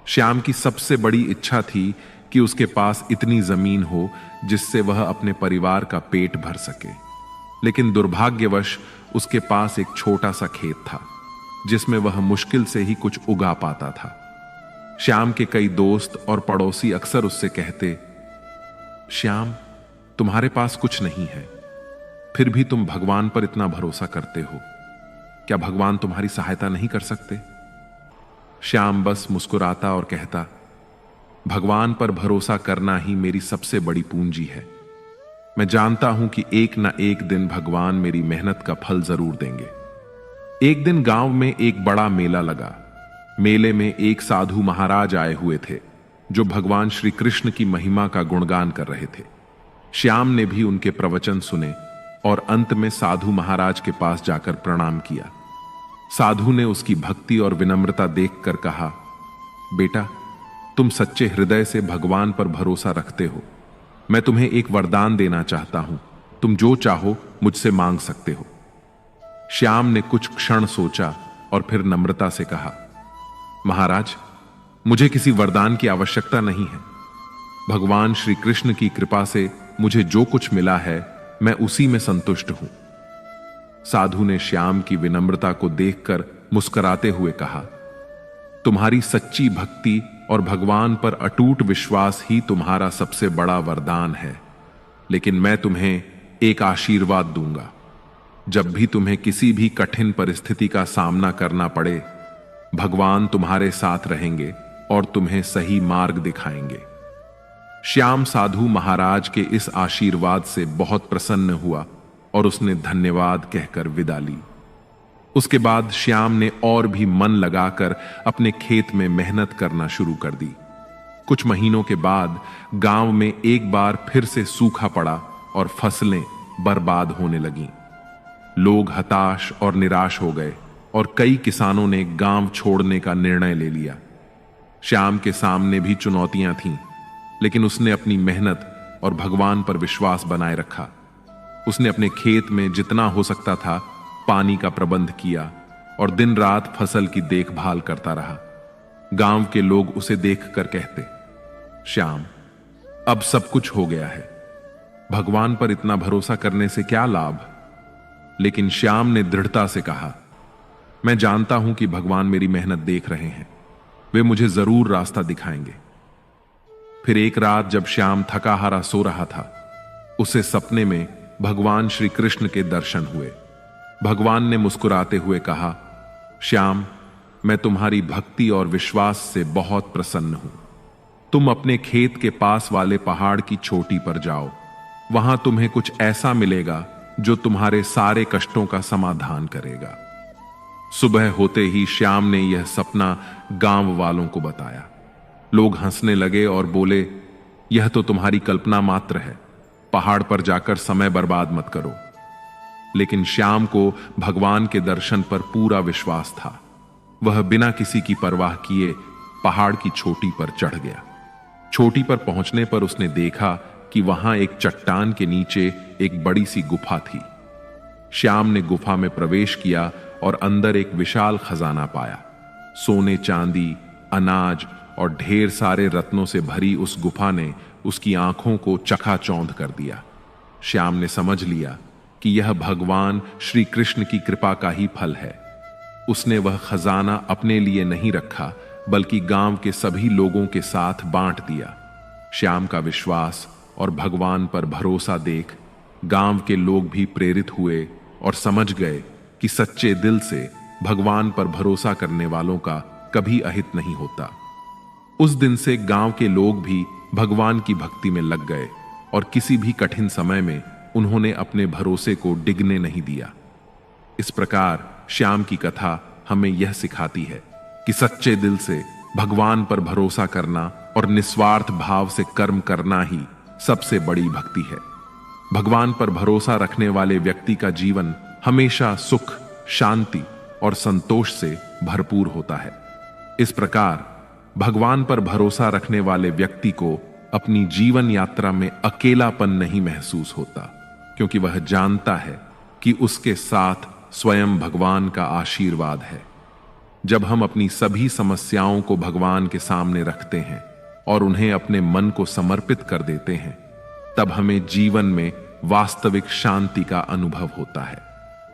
श्याम की सबसे बड़ी इच्छा थी कि उसके पास इतनी जमीन हो जिससे वह अपने परिवार का पेट भर सके, लेकिन दुर्भाग्यवश उसके पास एक छोटा सा खेत था जिसमें वह मुश्किल से ही कुछ उगा पाता था। श्याम के कई दोस्त और पड़ोसी अक्सर उससे कहते, श्याम, तुम्हारे पास कुछ नहीं है, फिर भी तुम भगवान पर इतना भरोसा करते हो, क्या भगवान तुम्हारी सहायता नहीं कर सकते? श्याम बस मुस्कुराता और कहता, भगवान पर भरोसा करना ही मेरी सबसे बड़ी पूंजी है। मैं जानता हूं कि एक ना एक दिन भगवान मेरी मेहनत का फल जरूर देंगे। एक दिन गांव में एक बड़ा मेला लगा। मेले में एक साधु महाराज आए हुए थे जो भगवान श्री कृष्ण की महिमा का गुणगान कर रहे थे। श्याम ने भी उनके प्रवचन सुने और अंत में साधु महाराज के पास जाकर प्रणाम किया। साधु ने उसकी भक्ति और विनम्रता देखकर कहा, बेटा, तुम सच्चे हृदय से भगवान पर भरोसा रखते हो। मैं तुम्हें एक वरदान देना चाहता हूं, तुम जो चाहो मुझसे मांग सकते हो। श्याम ने कुछ क्षण सोचा और फिर नम्रता से कहा, महाराज, मुझे किसी वरदान की आवश्यकता नहीं है। भगवान श्री कृष्ण की कृपा से मुझे जो कुछ मिला है, मैं उसी में संतुष्ट हूं। साधु ने श्याम की विनम्रता को देखकर मुस्कुराते हुए कहा, तुम्हारी सच्ची भक्ति और भगवान पर अटूट विश्वास ही तुम्हारा सबसे बड़ा वरदान है। लेकिन मैं तुम्हें एक आशीर्वाद दूंगा। जब भी तुम्हें किसी भी कठिन परिस्थिति का सामना करना पड़े, भगवान तुम्हारे साथ रहेंगे और तुम्हें सही मार्ग दिखाएंगे। श्याम साधु महाराज के इस आशीर्वाद से बहुत प्रसन्न हुआ और उसने धन्यवाद कहकर विदा ली। उसके बाद श्याम ने और भी मन लगाकर अपने खेत में मेहनत करना शुरू कर दी। कुछ महीनों के बाद गांव में एक बार फिर से सूखा पड़ा और फसलें बर्बाद होने लगीं। लोग हताश और निराश हो गए और कई किसानों ने गांव छोड़ने का निर्णय ले लिया। श्याम के सामने भी चुनौतियां थीं, लेकिन उसने अपनी मेहनत और भगवान पर विश्वास बनाए रखा। उसने अपने खेत में जितना हो सकता था पानी का प्रबंध किया और दिन रात फसल की देखभाल करता रहा। गांव के लोग उसे देखकर कहते, श्याम, अब सब कुछ हो गया है, भगवान पर इतना भरोसा करने से क्या लाभ। लेकिन श्याम ने दृढ़ता से कहा, मैं जानता हूं कि भगवान मेरी मेहनत देख रहे हैं, वे मुझे जरूर रास्ता दिखाएंगे। फिर एक रात जब श्याम थका हारा सो रहा था, उसे सपने में भगवान श्री कृष्ण के दर्शन हुए। भगवान ने मुस्कुराते हुए कहा, श्याम, मैं तुम्हारी भक्ति और विश्वास से बहुत प्रसन्न हूं। तुम अपने खेत के पास वाले पहाड़ की चोटी पर जाओ, वहां तुम्हें कुछ ऐसा मिलेगा जो तुम्हारे सारे कष्टों का समाधान करेगा। सुबह होते ही श्याम ने यह सपना गांव वालों को बताया। लोग हंसने लगे और बोले, यह तो तुम्हारी कल्पना मात्र है, पहाड़ पर जाकर समय बर्बाद मत करो। लेकिन श्याम को भगवान के दर्शन पर पूरा विश्वास था। वह बिना किसी की परवाह किए पहाड़ की चोटी पर चढ़ गया। चोटी पर पहुंचने पर उसने देखा कि वहां एक चट्टान के नीचे एक बड़ी सी गुफा थी। श्याम ने गुफा में प्रवेश किया और अंदर एक विशाल खजाना पाया। सोने, चांदी, अनाज और ढेर सारे रत्नों से भरी उस गुफा ने उसकी आंखों को चकाचौंध कर दिया। श्याम ने समझ लिया कि यह भगवान श्री कृष्ण की कृपा का ही फल है। उसने वह खजाना अपने लिए नहीं रखा, बल्कि गांव के सभी लोगों के साथ बांट दिया। श्याम का विश्वास और भगवान पर भरोसा देख गांव के लोग भी प्रेरित हुए और समझ गए कि सच्चे दिल से भगवान पर भरोसा करने वालों का कभी अहित नहीं होता। उस दिन से गांव के लोग भी भगवान की भक्ति में लग गए और किसी भी कठिन समय में उन्होंने अपने भरोसे को डिगने नहीं दिया। इस प्रकार श्याम की कथा हमें यह सिखाती है कि सच्चे दिल से भगवान पर भरोसा करना और निस्वार्थ भाव से कर्म करना ही सबसे बड़ी भक्ति है। भगवान पर भरोसा रखने वाले व्यक्ति का जीवन हमेशा सुख, शांति और संतोष से भरपूर होता है। इस प्रकार भगवान पर भरोसा रखने वाले व्यक्ति को अपनी जीवन यात्रा में अकेलापन नहीं महसूस होता, क्योंकि वह जानता है कि उसके साथ स्वयं भगवान का आशीर्वाद है। जब हम अपनी सभी समस्याओं को भगवान के सामने रखते हैं और उन्हें अपने मन को समर्पित कर देते हैं, तब हमें जीवन में वास्तविक शांति का अनुभव होता है।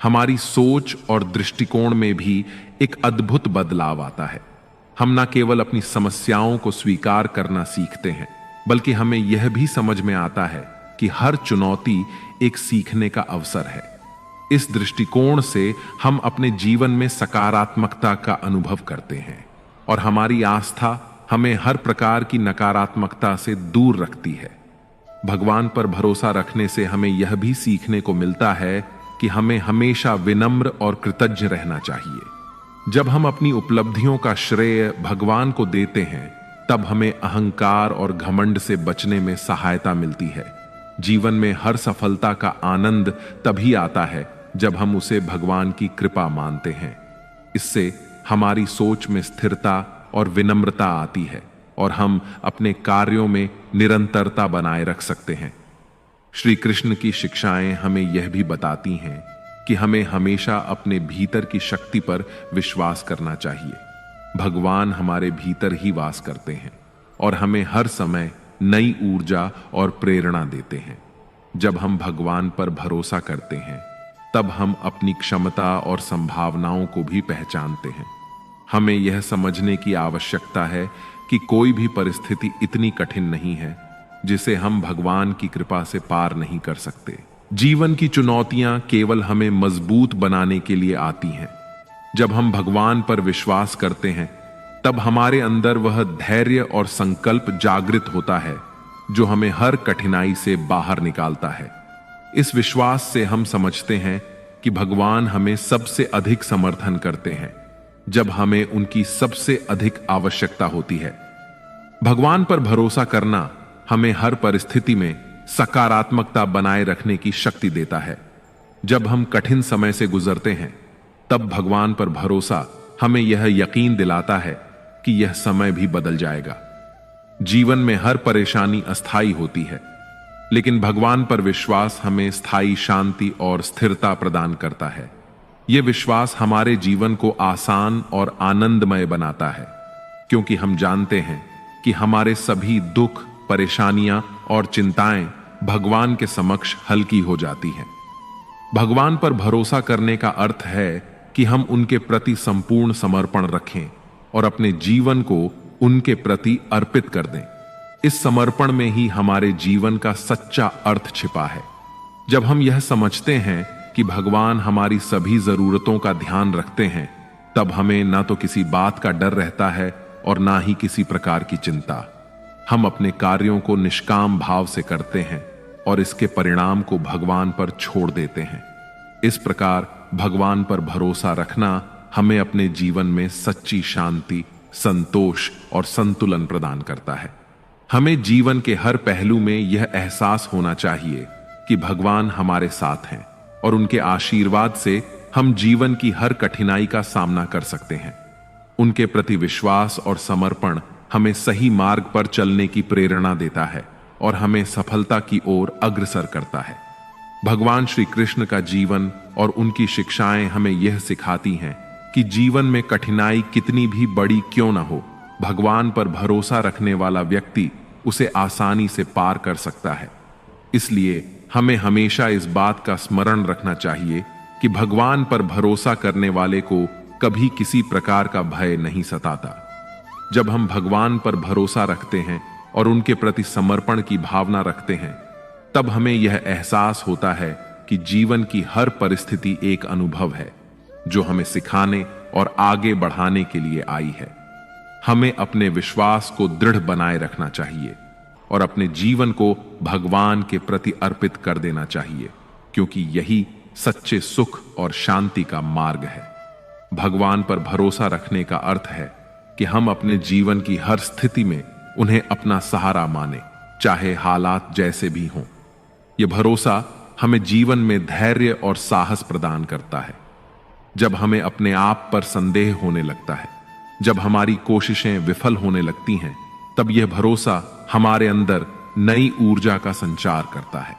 हमारी सोच और दृष्टिकोण में भी एक अद्भुत बदलाव आता है। हम न केवल अपनी समस्याओं को स्वीकार करना सीखते हैं, बल्कि हमें यह भी समझ में आता है कि हर चुनौती एक सीखने का अवसर है। इस दृष्टिकोण से हम अपने जीवन में सकारात्मकता का अनुभव करते हैं और हमारी आस्था हमें हर प्रकार की नकारात्मकता से दूर रखती है। भगवान पर भरोसा रखने से हमें यह भी सीखने को मिलता है कि हमें हमेशा विनम्र और कृतज्ञ रहना चाहिए। जब हम अपनी उपलब्धियों का श्रेय भगवान को देते हैं, तब हमें अहंकार और घमंड से बचने में सहायता मिलती है। जीवन में हर सफलता का आनंद तभी आता है जब हम उसे भगवान की कृपा मानते हैं। इससे हमारी सोच में स्थिरता और विनम्रता आती है और हम अपने कार्यों में निरंतरता बनाए रख सकते हैं। श्री कृष्ण की शिक्षाएं हमें यह भी बताती हैं कि हमें हमेशा अपने भीतर की शक्ति पर विश्वास करना चाहिए। भगवान हमारे भीतर ही वास करते हैं और हमें हर समय नई ऊर्जा और प्रेरणा देते हैं। जब हम भगवान पर भरोसा करते हैं, तब हम अपनी क्षमता और संभावनाओं को भी पहचानते हैं। हमें यह समझने की आवश्यकता है कि कोई भी परिस्थिति इतनी कठिन नहीं है जिसे हम भगवान की कृपा से पार नहीं कर सकते। जीवन की चुनौतियां केवल हमें मजबूत बनाने के लिए आती हैं। जब हम भगवान पर विश्वास करते हैं, तब हमारे अंदर वह धैर्य और संकल्प जागृत होता है जो हमें हर कठिनाई से बाहर निकालता है। इस विश्वास से हम समझते हैं कि भगवान हमें सबसे अधिक समर्थन करते हैं जब हमें उनकी सबसे अधिक आवश्यकता होती है। भगवान पर भरोसा करना हमें हर परिस्थिति में सकारात्मकता बनाए रखने की शक्ति देता है। जब हम कठिन समय से गुजरते हैं, तब भगवान पर भरोसा हमें यह यकीन दिलाता है कि यह समय भी बदल जाएगा। जीवन में हर परेशानी अस्थायी होती है, लेकिन भगवान पर विश्वास हमें स्थायी शांति और स्थिरता प्रदान करता है। यह विश्वास हमारे जीवन को आसान और आनंदमय बनाता है, क्योंकि हम जानते हैं कि हमारे सभी दुख, परेशानियां और चिंताएं भगवान के समक्ष हल्की हो जाती हैं। भगवान पर भरोसा करने का अर्थ है कि हम उनके प्रति संपूर्ण समर्पण रखें और अपने जीवन को उनके प्रति अर्पित कर दें। इस समर्पण में ही हमारे जीवन का सच्चा अर्थ छिपा है। जब हम यह समझते हैं कि भगवान हमारी सभी जरूरतों का ध्यान रखते हैं, तब हमें ना तो किसी बात का डर रहता है और ना ही किसी प्रकार की चिंता। हम अपने कार्यों को निष्काम भाव से करते हैं और इसके परिणाम को भगवान पर छोड़ देते हैं। इस प्रकार भगवान पर भरोसा रखना हमें अपने जीवन में सच्ची शांति, संतोष और संतुलन प्रदान करता है। हमें जीवन के हर पहलू में यह एहसास होना चाहिए कि भगवान हमारे साथ हैं और उनके आशीर्वाद से हम जीवन की हर कठिनाई का सामना कर सकते हैं। उनके प्रति विश्वास और समर्पण हमें सही मार्ग पर चलने की प्रेरणा देता है और हमें सफलता की ओर अग्रसर करता है। भगवान श्री कृष्ण का जीवन और उनकी शिक्षाएं हमें यह सिखाती हैं कि जीवन में कठिनाई कितनी भी बड़ी क्यों न हो, भगवान पर भरोसा रखने वाला व्यक्ति उसे आसानी से पार कर सकता है। इसलिए हमें हमेशा इस बात का स्मरण रखना चाहिए कि भगवान पर भरोसा करने वाले को कभी किसी प्रकार का भय नहीं सताता। जब हम भगवान पर भरोसा रखते हैं और उनके प्रति समर्पण की भावना रखते हैं, तब हमें यह एहसास होता है कि जीवन की हर परिस्थिति एक अनुभव है जो हमें सिखाने और आगे बढ़ाने के लिए आई है। हमें अपने विश्वास को दृढ़ बनाए रखना चाहिए और अपने जीवन को भगवान के प्रति अर्पित कर देना चाहिए, क्योंकि यही सच्चे सुख और शांति का मार्ग है। भगवान पर भरोसा रखने का अर्थ है कि हम अपने जीवन की हर स्थिति में उन्हें अपना सहारा माने, चाहे हालात जैसे भी हों। यह भरोसा हमें जीवन में धैर्य और साहस प्रदान करता है। जब हमें अपने आप पर संदेह होने लगता है, जब हमारी कोशिशें विफल होने लगती हैं, तब यह भरोसा हमारे अंदर नई ऊर्जा का संचार करता है।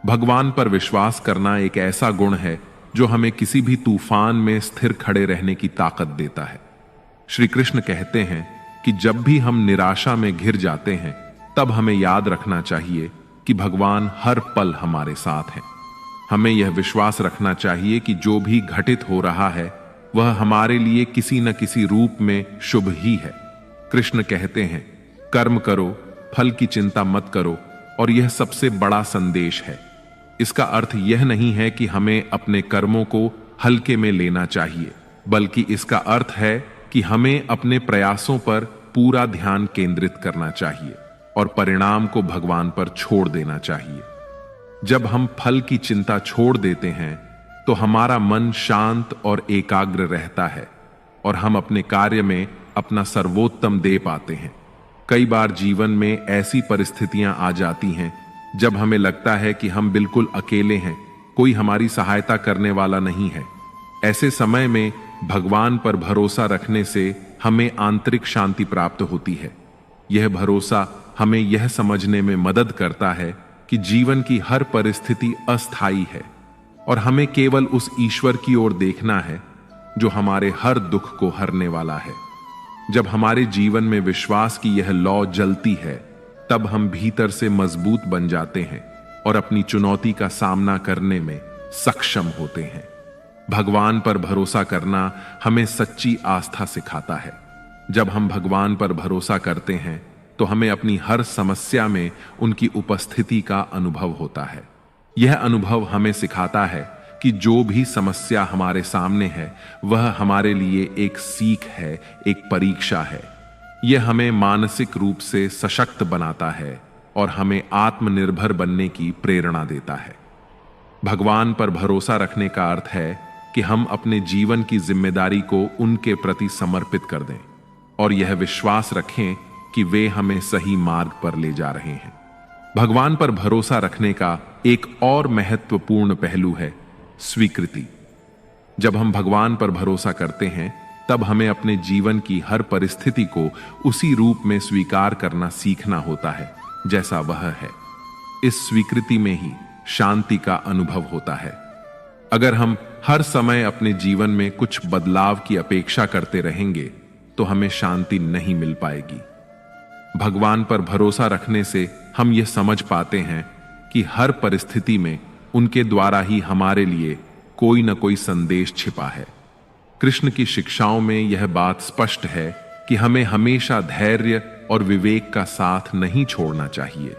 भगवान पर विश्वास करना एक ऐसा गुण है जो हमें किसी भी तूफान में स्थिर खड़े रहने की ताकत देता है। श्री कृष्ण कहते हैं कि जब भी हम निराशा में घिर जाते हैं, तब हमें याद रखना चाहिए कि भगवान हर पल हमारे साथ हैं। हमें यह विश्वास रखना चाहिए कि जो भी घटित हो रहा है वह हमारे लिए किसी न किसी रूप में शुभ ही है। कृष्ण कहते हैं, कर्म करो, फल की चिंता मत करो, और यह सबसे बड़ा संदेश है। इसका अर्थ यह नहीं है कि हमें अपने कर्मों को हल्के में लेना चाहिए, बल्कि इसका अर्थ है कि हमें अपने प्रयासों पर पूरा ध्यान केंद्रित करना चाहिए और परिणाम को भगवान पर छोड़ देना चाहिए। जब हम फल की चिंता छोड़ देते हैं, तो हमारा मन शांत और एकाग्र रहता है और हम अपने कार्य में अपना सर्वोत्तम दे पाते हैं। कई बार जीवन में ऐसी परिस्थितियां आ जाती हैं जब हमें लगता है कि हम बिल्कुल अकेले हैं, कोई हमारी सहायता करने वाला नहीं है। ऐसे समय में भगवान पर भरोसा रखने से हमें आंतरिक शांति प्राप्त होती है। यह भरोसा हमें यह समझने में मदद करता है कि जीवन की हर परिस्थिति अस्थायी है और हमें केवल उस ईश्वर की ओर देखना है जो हमारे हर दुख को हरने वाला है। जब हमारे जीवन में विश्वास की यह लौ जलती है, तब हम भीतर से मजबूत बन जाते हैं और अपनी चुनौती का सामना करने में सक्षम होते हैं। भगवान पर भरोसा करना हमें सच्ची आस्था सिखाता है। जब हम भगवान पर भरोसा करते हैं, तो हमें अपनी हर समस्या में उनकी उपस्थिति का अनुभव होता है। यह अनुभव हमें सिखाता है कि जो भी समस्या हमारे सामने है वह हमारे लिए एक सीख है, एक परीक्षा है। यह हमें मानसिक रूप से सशक्त बनाता है और हमें आत्मनिर्भर बनने की प्रेरणा देता है। भगवान पर भरोसा रखने का अर्थ है कि हम अपने जीवन की जिम्मेदारी को उनके प्रति समर्पित कर दें और यह विश्वास रखें कि वे हमें सही मार्ग पर ले जा रहे हैं। भगवान पर भरोसा रखने का एक और महत्वपूर्ण पहलू है स्वीकृति। जब हम भगवान पर भरोसा करते हैं तब हमें अपने जीवन की हर परिस्थिति को उसी रूप में स्वीकार करना सीखना होता है जैसा वह है। इस स्वीकृति में ही शांति का अनुभव होता है। अगर हम हर समय अपने जीवन में कुछ बदलाव की अपेक्षा करते रहेंगे तो हमें शांति नहीं मिल पाएगी। भगवान पर भरोसा रखने से हम यह समझ पाते हैं कि हर परिस्थिति में उनके द्वारा ही हमारे लिए कोई न कोई संदेश छिपा है। कृष्ण की शिक्षाओं में यह बात स्पष्ट है कि हमें हमेशा धैर्य और विवेक का साथ नहीं छोड़ना चाहिए।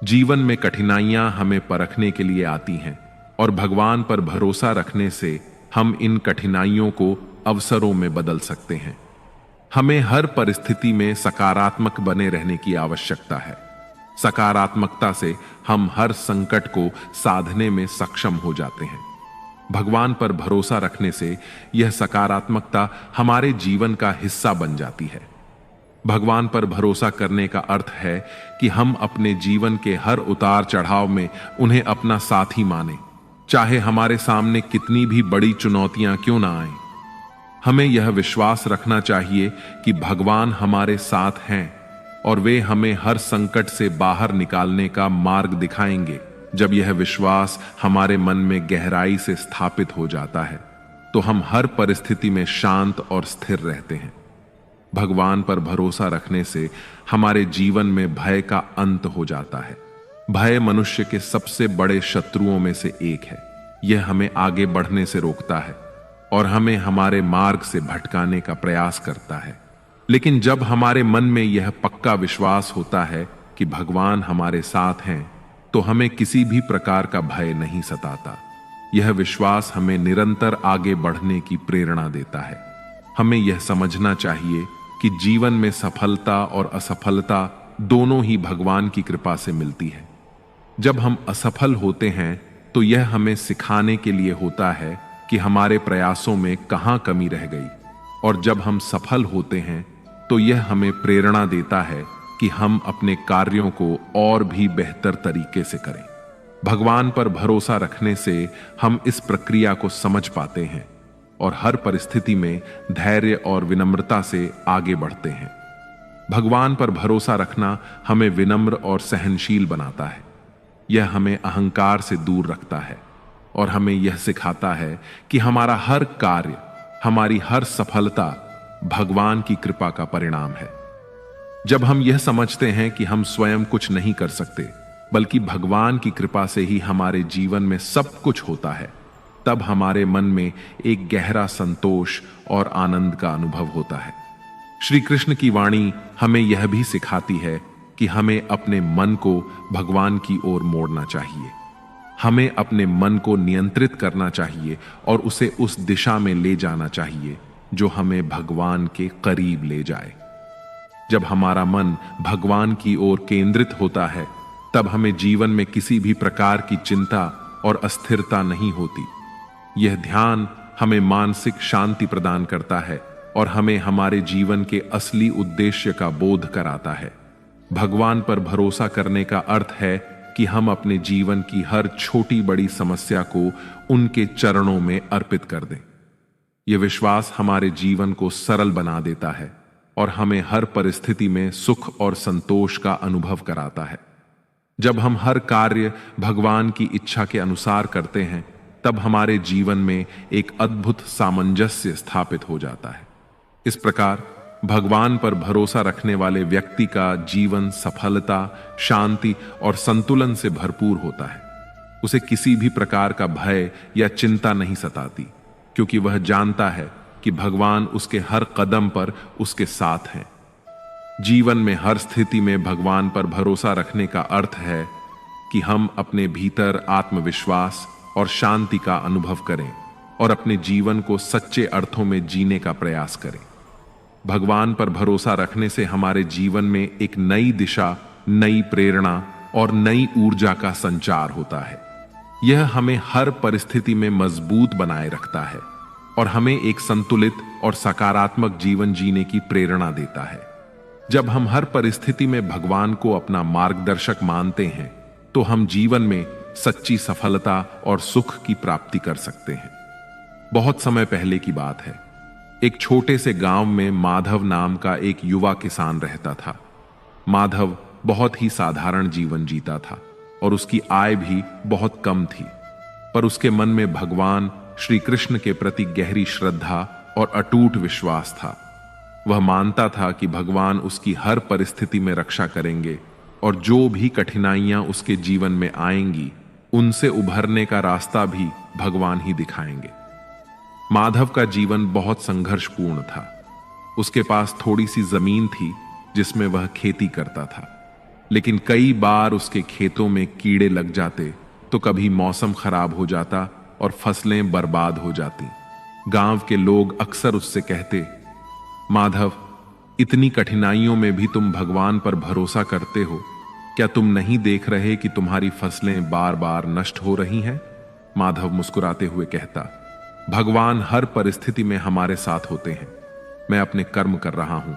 जीवन में कठिनाइयां हमें परखने के लिए आती हैं और भगवान पर भरोसा रखने से हम इन कठिनाइयों को अवसरों में बदल सकते हैं। हमें हर परिस्थिति में सकारात्मक बने रहने की आवश्यकता है। सकारात्मकता से हम हर संकट को साधने में सक्षम हो जाते हैं। भगवान पर भरोसा रखने से यह सकारात्मकता हमारे जीवन का हिस्सा बन जाती है। भगवान पर भरोसा करने का अर्थ है कि हम अपने जीवन के हर उतार चढ़ाव में उन्हें अपना साथी माने, चाहे हमारे सामने कितनी भी बड़ी चुनौतियां क्यों ना आएं। हमें यह विश्वास रखना चाहिए कि भगवान हमारे साथ हैं और वे हमें हर संकट से बाहर निकालने का मार्ग दिखाएंगे। जब यह विश्वास हमारे मन में गहराई से स्थापित हो जाता है तो हम हर परिस्थिति में शांत और स्थिर रहते हैं। भगवान पर भरोसा रखने से हमारे जीवन में भय का अंत हो जाता है। भय मनुष्य के सबसे बड़े शत्रुओं में से एक है। यह हमें आगे बढ़ने से रोकता है और हमें हमारे मार्ग से भटकाने का प्रयास करता है। लेकिन जब हमारे मन में यह पक्का विश्वास होता है कि भगवान हमारे साथ हैं तो हमें किसी भी प्रकार का भय नहीं सताता। यह विश्वास हमें निरंतर आगे बढ़ने की प्रेरणा देता है। हमें यह समझना चाहिए कि जीवन में सफलता और असफलता दोनों ही भगवान की कृपा से मिलती है। जब हम असफल होते हैं तो यह हमें सिखाने के लिए होता है कि हमारे प्रयासों में कहां कमी रह गई, और जब हम सफल होते हैं तो यह हमें प्रेरणा देता है कि हम अपने कार्यों को और भी बेहतर तरीके से करें। भगवान पर भरोसा रखने से हम इस प्रक्रिया को समझ पाते हैं और हर परिस्थिति में धैर्य और विनम्रता से आगे बढ़ते हैं। भगवान पर भरोसा रखना हमें विनम्र और सहनशील बनाता है। यह हमें अहंकार से दूर रखता है और हमें यह सिखाता है कि हमारा हर कार्य, हमारी हर सफलता भगवान की कृपा का परिणाम है। जब हम यह समझते हैं कि हम स्वयं कुछ नहीं कर सकते बल्कि भगवान की कृपा से ही हमारे जीवन में सब कुछ होता है, तब हमारे मन में एक गहरा संतोष और आनंद का अनुभव होता है। श्री कृष्ण की वाणी हमें यह भी सिखाती है कि हमें अपने मन को भगवान की ओर मोड़ना चाहिए। हमें अपने मन को नियंत्रित करना चाहिए और उसे उस दिशा में ले जाना चाहिए जो हमें भगवान के करीब ले जाए। जब हमारा मन भगवान की ओर केंद्रित होता है तब हमें जीवन में किसी भी प्रकार की चिंता और अस्थिरता नहीं होती। यह ध्यान हमें मानसिक शांति प्रदान करता है और हमें हमारे जीवन के असली उद्देश्य का बोध कराता है। भगवान पर भरोसा करने का अर्थ है कि हम अपने जीवन की हर छोटी बड़ी समस्या को उनके चरणों में अर्पित कर दें। यह विश्वास हमारे जीवन को सरल बना देता है और हमें हर परिस्थिति में सुख और संतोष का अनुभव कराता है। जब हम हर कार्य भगवान की इच्छा के अनुसार करते हैं तब हमारे जीवन में एक अद्भुत सामंजस्य स्थापित हो जाता है। इस प्रकार भगवान पर भरोसा रखने वाले व्यक्ति का जीवन सफलता, शांति और संतुलन से भरपूर होता है। उसे किसी भी प्रकार का भय या चिंता नहीं सताती, क्योंकि वह जानता है कि भगवान उसके हर कदम पर उसके साथ हैं। जीवन में हर स्थिति में भगवान पर भरोसा रखने का अर्थ है कि हम अपने भीतर आत्मविश्वास और शांति का अनुभव करें और अपने जीवन को सच्चे अर्थों में जीने का प्रयास करें। भगवान पर भरोसा रखने से हमारे जीवन में एक नई दिशा, नई प्रेरणा और नई ऊर्जा का संचार होता है। यह हमें हर परिस्थिति में मजबूत बनाए रखता है और हमें एक संतुलित और सकारात्मक जीवन जीने की प्रेरणा देता है। जब हम हर परिस्थिति में भगवान को अपना मार्गदर्शक मानते हैं तो हम जीवन में सच्ची सफलता और सुख की प्राप्ति कर सकते हैं। बहुत समय पहले की बात है। एक छोटे से गांव में माधव नाम का एक युवा किसान रहता था। माधव बहुत ही साधारण जीवन जीता था और उसकी आय भी बहुत कम थी, पर उसके मन में भगवान श्री कृष्ण के प्रति गहरी श्रद्धा और अटूट विश्वास था। वह मानता था कि भगवान उसकी हर परिस्थिति में रक्षा करेंगे और जो भी कठिनाइयां उसके जीवन में आएंगी उनसे उभरने का रास्ता भी भगवान ही दिखाएंगे। माधव का जीवन बहुत संघर्षपूर्ण था। उसके पास थोड़ी सी जमीन थी जिसमें वह खेती करता था, लेकिन कई बार उसके खेतों में कीड़े लग जाते तो कभी मौसम खराब हो जाता और फसलें बर्बाद हो जाती। गांव के लोग अक्सर उससे कहते, माधव, इतनी कठिनाइयों में भी तुम भगवान पर भरोसा करते हो, क्या तुम नहीं देख रहे कि तुम्हारी फसलें बार बार नष्ट हो रही हैं? माधव मुस्कुराते हुए कहता, भगवान हर परिस्थिति में हमारे साथ होते हैं। मैं अपने कर्म कर रहा हूं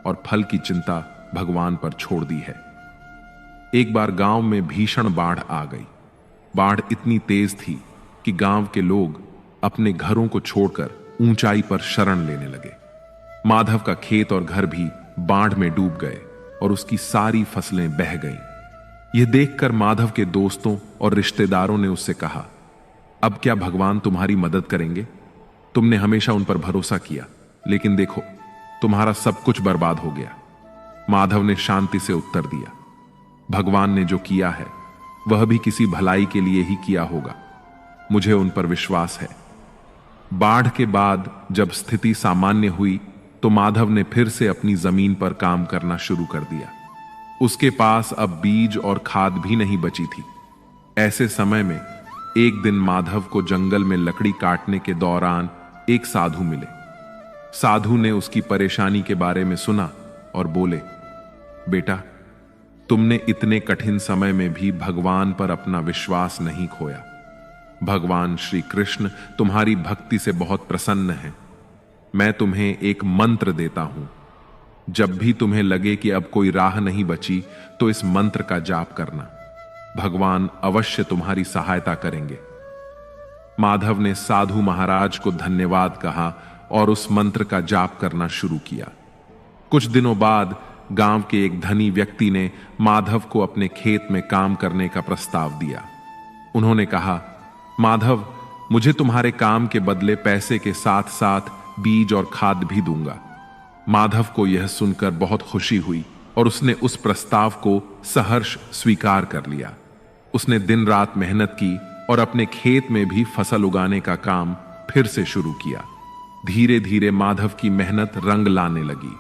और फल की चिंता भगवान पर छोड़ दी है। एक बार गांव में भीषण बाढ़ आ गई। बाढ़ इतनी तेज थी कि गांव के लोग अपने घरों को छोड़कर ऊंचाई पर शरण लेने लगे। माधव का खेत और घर भी बाढ़ में डूब गए और उसकी सारी फसलें बह गईं। यह देखकर माधव के दोस्तों और रिश्तेदारों ने उससे कहा, अब क्या भगवान तुम्हारी मदद करेंगे? तुमने हमेशा उन पर भरोसा किया, लेकिन देखो, तुम्हारा सब कुछ बर्बाद हो गया। माधव ने शांति से उत्तर दिया, भगवान ने जो किया है वह भी किसी भलाई के लिए ही किया होगा। मुझे उन पर विश्वास है। बाढ़ के बाद जब स्थिति सामान्य हुई तो माधव ने फिर से अपनी जमीन पर काम करना शुरू कर दिया। उसके पास अब बीज और खाद भी नहीं बची थी। ऐसे समय में एक दिन माधव को जंगल में लकड़ी काटने के दौरान एक साधु मिले। साधु ने उसकी परेशानी के बारे में सुना और बोले, बेटा, तुमने इतने कठिन समय में भी भगवान पर अपना विश्वास नहीं खोया। भगवान श्री कृष्ण तुम्हारी भक्ति से बहुत प्रसन्न हैं। मैं तुम्हें एक मंत्र देता हूं। जब भी तुम्हें लगे कि अब कोई राह नहीं बची तो इस मंत्र का जाप करना। भगवान अवश्य तुम्हारी सहायता करेंगे। माधव ने साधु महाराज को धन्यवाद कहा और उस मंत्र का जाप करना शुरू किया। कुछ दिनों बाद गांव के एक धनी व्यक्ति ने माधव को अपने खेत में काम करने का प्रस्ताव दिया। उन्होंने कहा, माधव, मुझे तुम्हारे काम के बदले पैसे के साथ साथ बीज और खाद भी दूंगा। माधव को यह सुनकर बहुत खुशी हुई और उसने उस प्रस्ताव को सहर्ष स्वीकार कर लिया। उसने दिन रात मेहनत की और अपने खेत में भी फसल उगाने का काम फिर से शुरू किया। धीरे धीरे माधव की मेहनत रंग लाने लगी।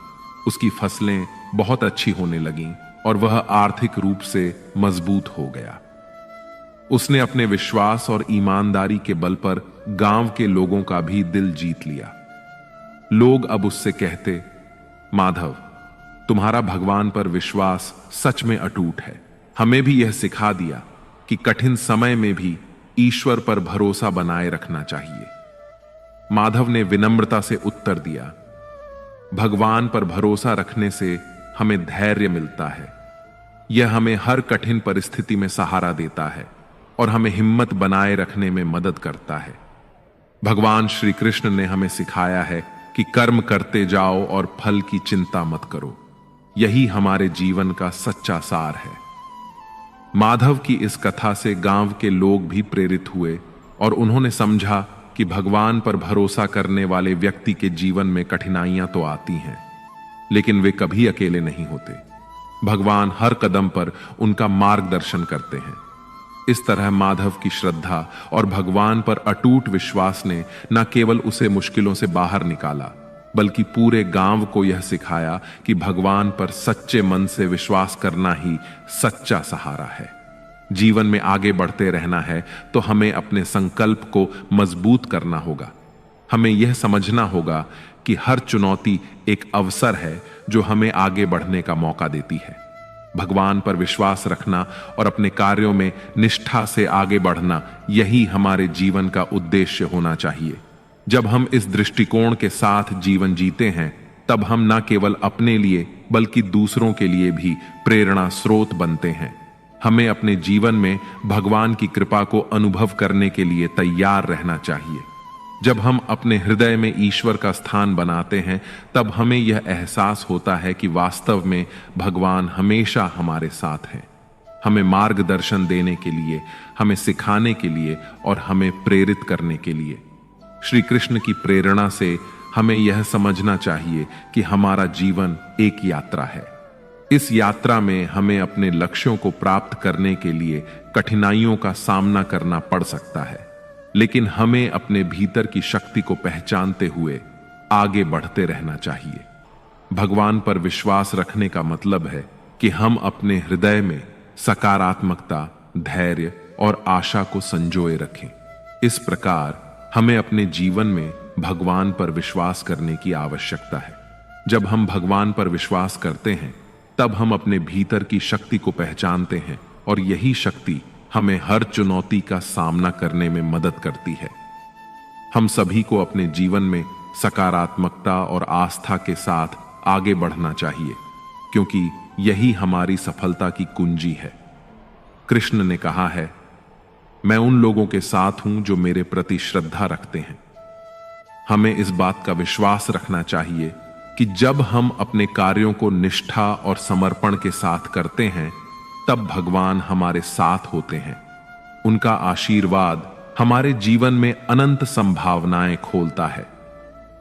उसकी फसलें बहुत अच्छी होने लगीं और वह आर्थिक रूप से मजबूत हो गया। उसने अपने विश्वास और ईमानदारी के बल पर गांव के लोगों का भी दिल जीत लिया। लोग अब उससे कहते, माधव, तुम्हारा भगवान पर विश्वास सच में अटूट है। हमें भी यह सिखा दिया कि कठिन समय में भी ईश्वर पर भरोसा बनाए रखना चाहिए। माधव ने विनम्रता से उत्तर दिया, भगवान पर भरोसा रखने से हमें धैर्य मिलता है। यह हमें हर कठिन परिस्थिति में सहारा देता है और हमें हिम्मत बनाए रखने में मदद करता है। भगवान श्री कृष्ण ने हमें सिखाया है कि कर्म करते जाओ और फल की चिंता मत करो। यही हमारे जीवन का सच्चा सार है। माधव की इस कथा से गांव के लोग भी प्रेरित हुए और उन्होंने समझा कि भगवान पर भरोसा करने वाले व्यक्ति के जीवन में कठिनाइयां तो आती हैं, लेकिन वे कभी अकेले नहीं होते। भगवान हर कदम पर उनका मार्गदर्शन करते हैं। इस तरह माधव की श्रद्धा और भगवान पर अटूट विश्वास ने न केवल उसे मुश्किलों से बाहर निकाला, बल्कि पूरे गांव को यह सिखाया कि भगवान पर सच्चे मन से विश्वास करना ही सच्चा सहारा है। जीवन में आगे बढ़ते रहना है तो हमें अपने संकल्प को मजबूत करना होगा। हमें यह समझना होगा कि हर चुनौती एक अवसर है जो हमें आगे बढ़ने का मौका देती है। भगवान पर विश्वास रखना और अपने कार्यों में निष्ठा से आगे बढ़ना, यही हमारे जीवन का उद्देश्य होना चाहिए। जब हम इस दृष्टिकोण के साथ जीवन जीते हैं, तब हम न केवल अपने लिए बल्कि दूसरों के लिए भी प्रेरणा स्रोत बनते हैं। हमें अपने जीवन में भगवान की कृपा को अनुभव करने के लिए तैयार रहना चाहिए। जब हम अपने हृदय में ईश्वर का स्थान बनाते हैं, तब हमें यह एहसास होता है कि वास्तव में भगवान हमेशा हमारे साथ हैं, हमें मार्गदर्शन देने के लिए, हमें सिखाने के लिए और हमें प्रेरित करने के लिए। श्री कृष्ण की प्रेरणा से हमें यह समझना चाहिए कि हमारा जीवन एक यात्रा है। इस यात्रा में हमें अपने लक्ष्यों को प्राप्त करने के लिए कठिनाइयों का सामना करना पड़ सकता है, लेकिन हमें अपने भीतर की शक्ति को पहचानते हुए आगे बढ़ते रहना चाहिए। भगवान पर विश्वास रखने का मतलब है कि हम अपने हृदय में सकारात्मकता, धैर्य और आशा को संजोए रखें। इस प्रकार हमें अपने जीवन में भगवान पर विश्वास करने की आवश्यकता है। जब हम भगवान पर विश्वास करते हैं, तब हम अपने भीतर की शक्ति को पहचानते हैं और यही शक्ति हमें हर चुनौती का सामना करने में मदद करती है। हम सभी को अपने जीवन में सकारात्मकता और आस्था के साथ आगे बढ़ना चाहिए, क्योंकि यही हमारी सफलता की कुंजी है। कृष्ण ने कहा है, मैं उन लोगों के साथ हूं जो मेरे प्रति श्रद्धा रखते हैं। हमें इस बात का विश्वास रखना चाहिए कि जब हम अपने कार्यों को निष्ठा और समर्पण के साथ करते हैं, तब भगवान हमारे साथ होते हैं। उनका आशीर्वाद हमारे जीवन में अनंत संभावनाएं खोलता है।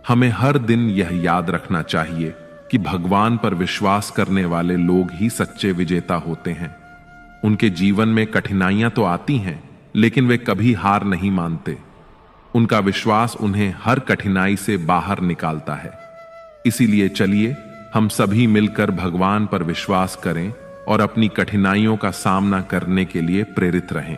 हमें हर दिन यह याद रखना चाहिए कि भगवान पर विश्वास करने वाले लोग ही सच्चे विजेता होते हैं। उनके जीवन में कठिनाइयां तो आती हैं, लेकिन वे कभी हार नहीं मानते। उनका विश्वास उन्हें हर कठिनाई से बाहर निकालता है। इसीलिए चलिए हम सभी मिलकर भगवान पर विश्वास करें और अपनी कठिनाइयों का सामना करने के लिए प्रेरित रहें।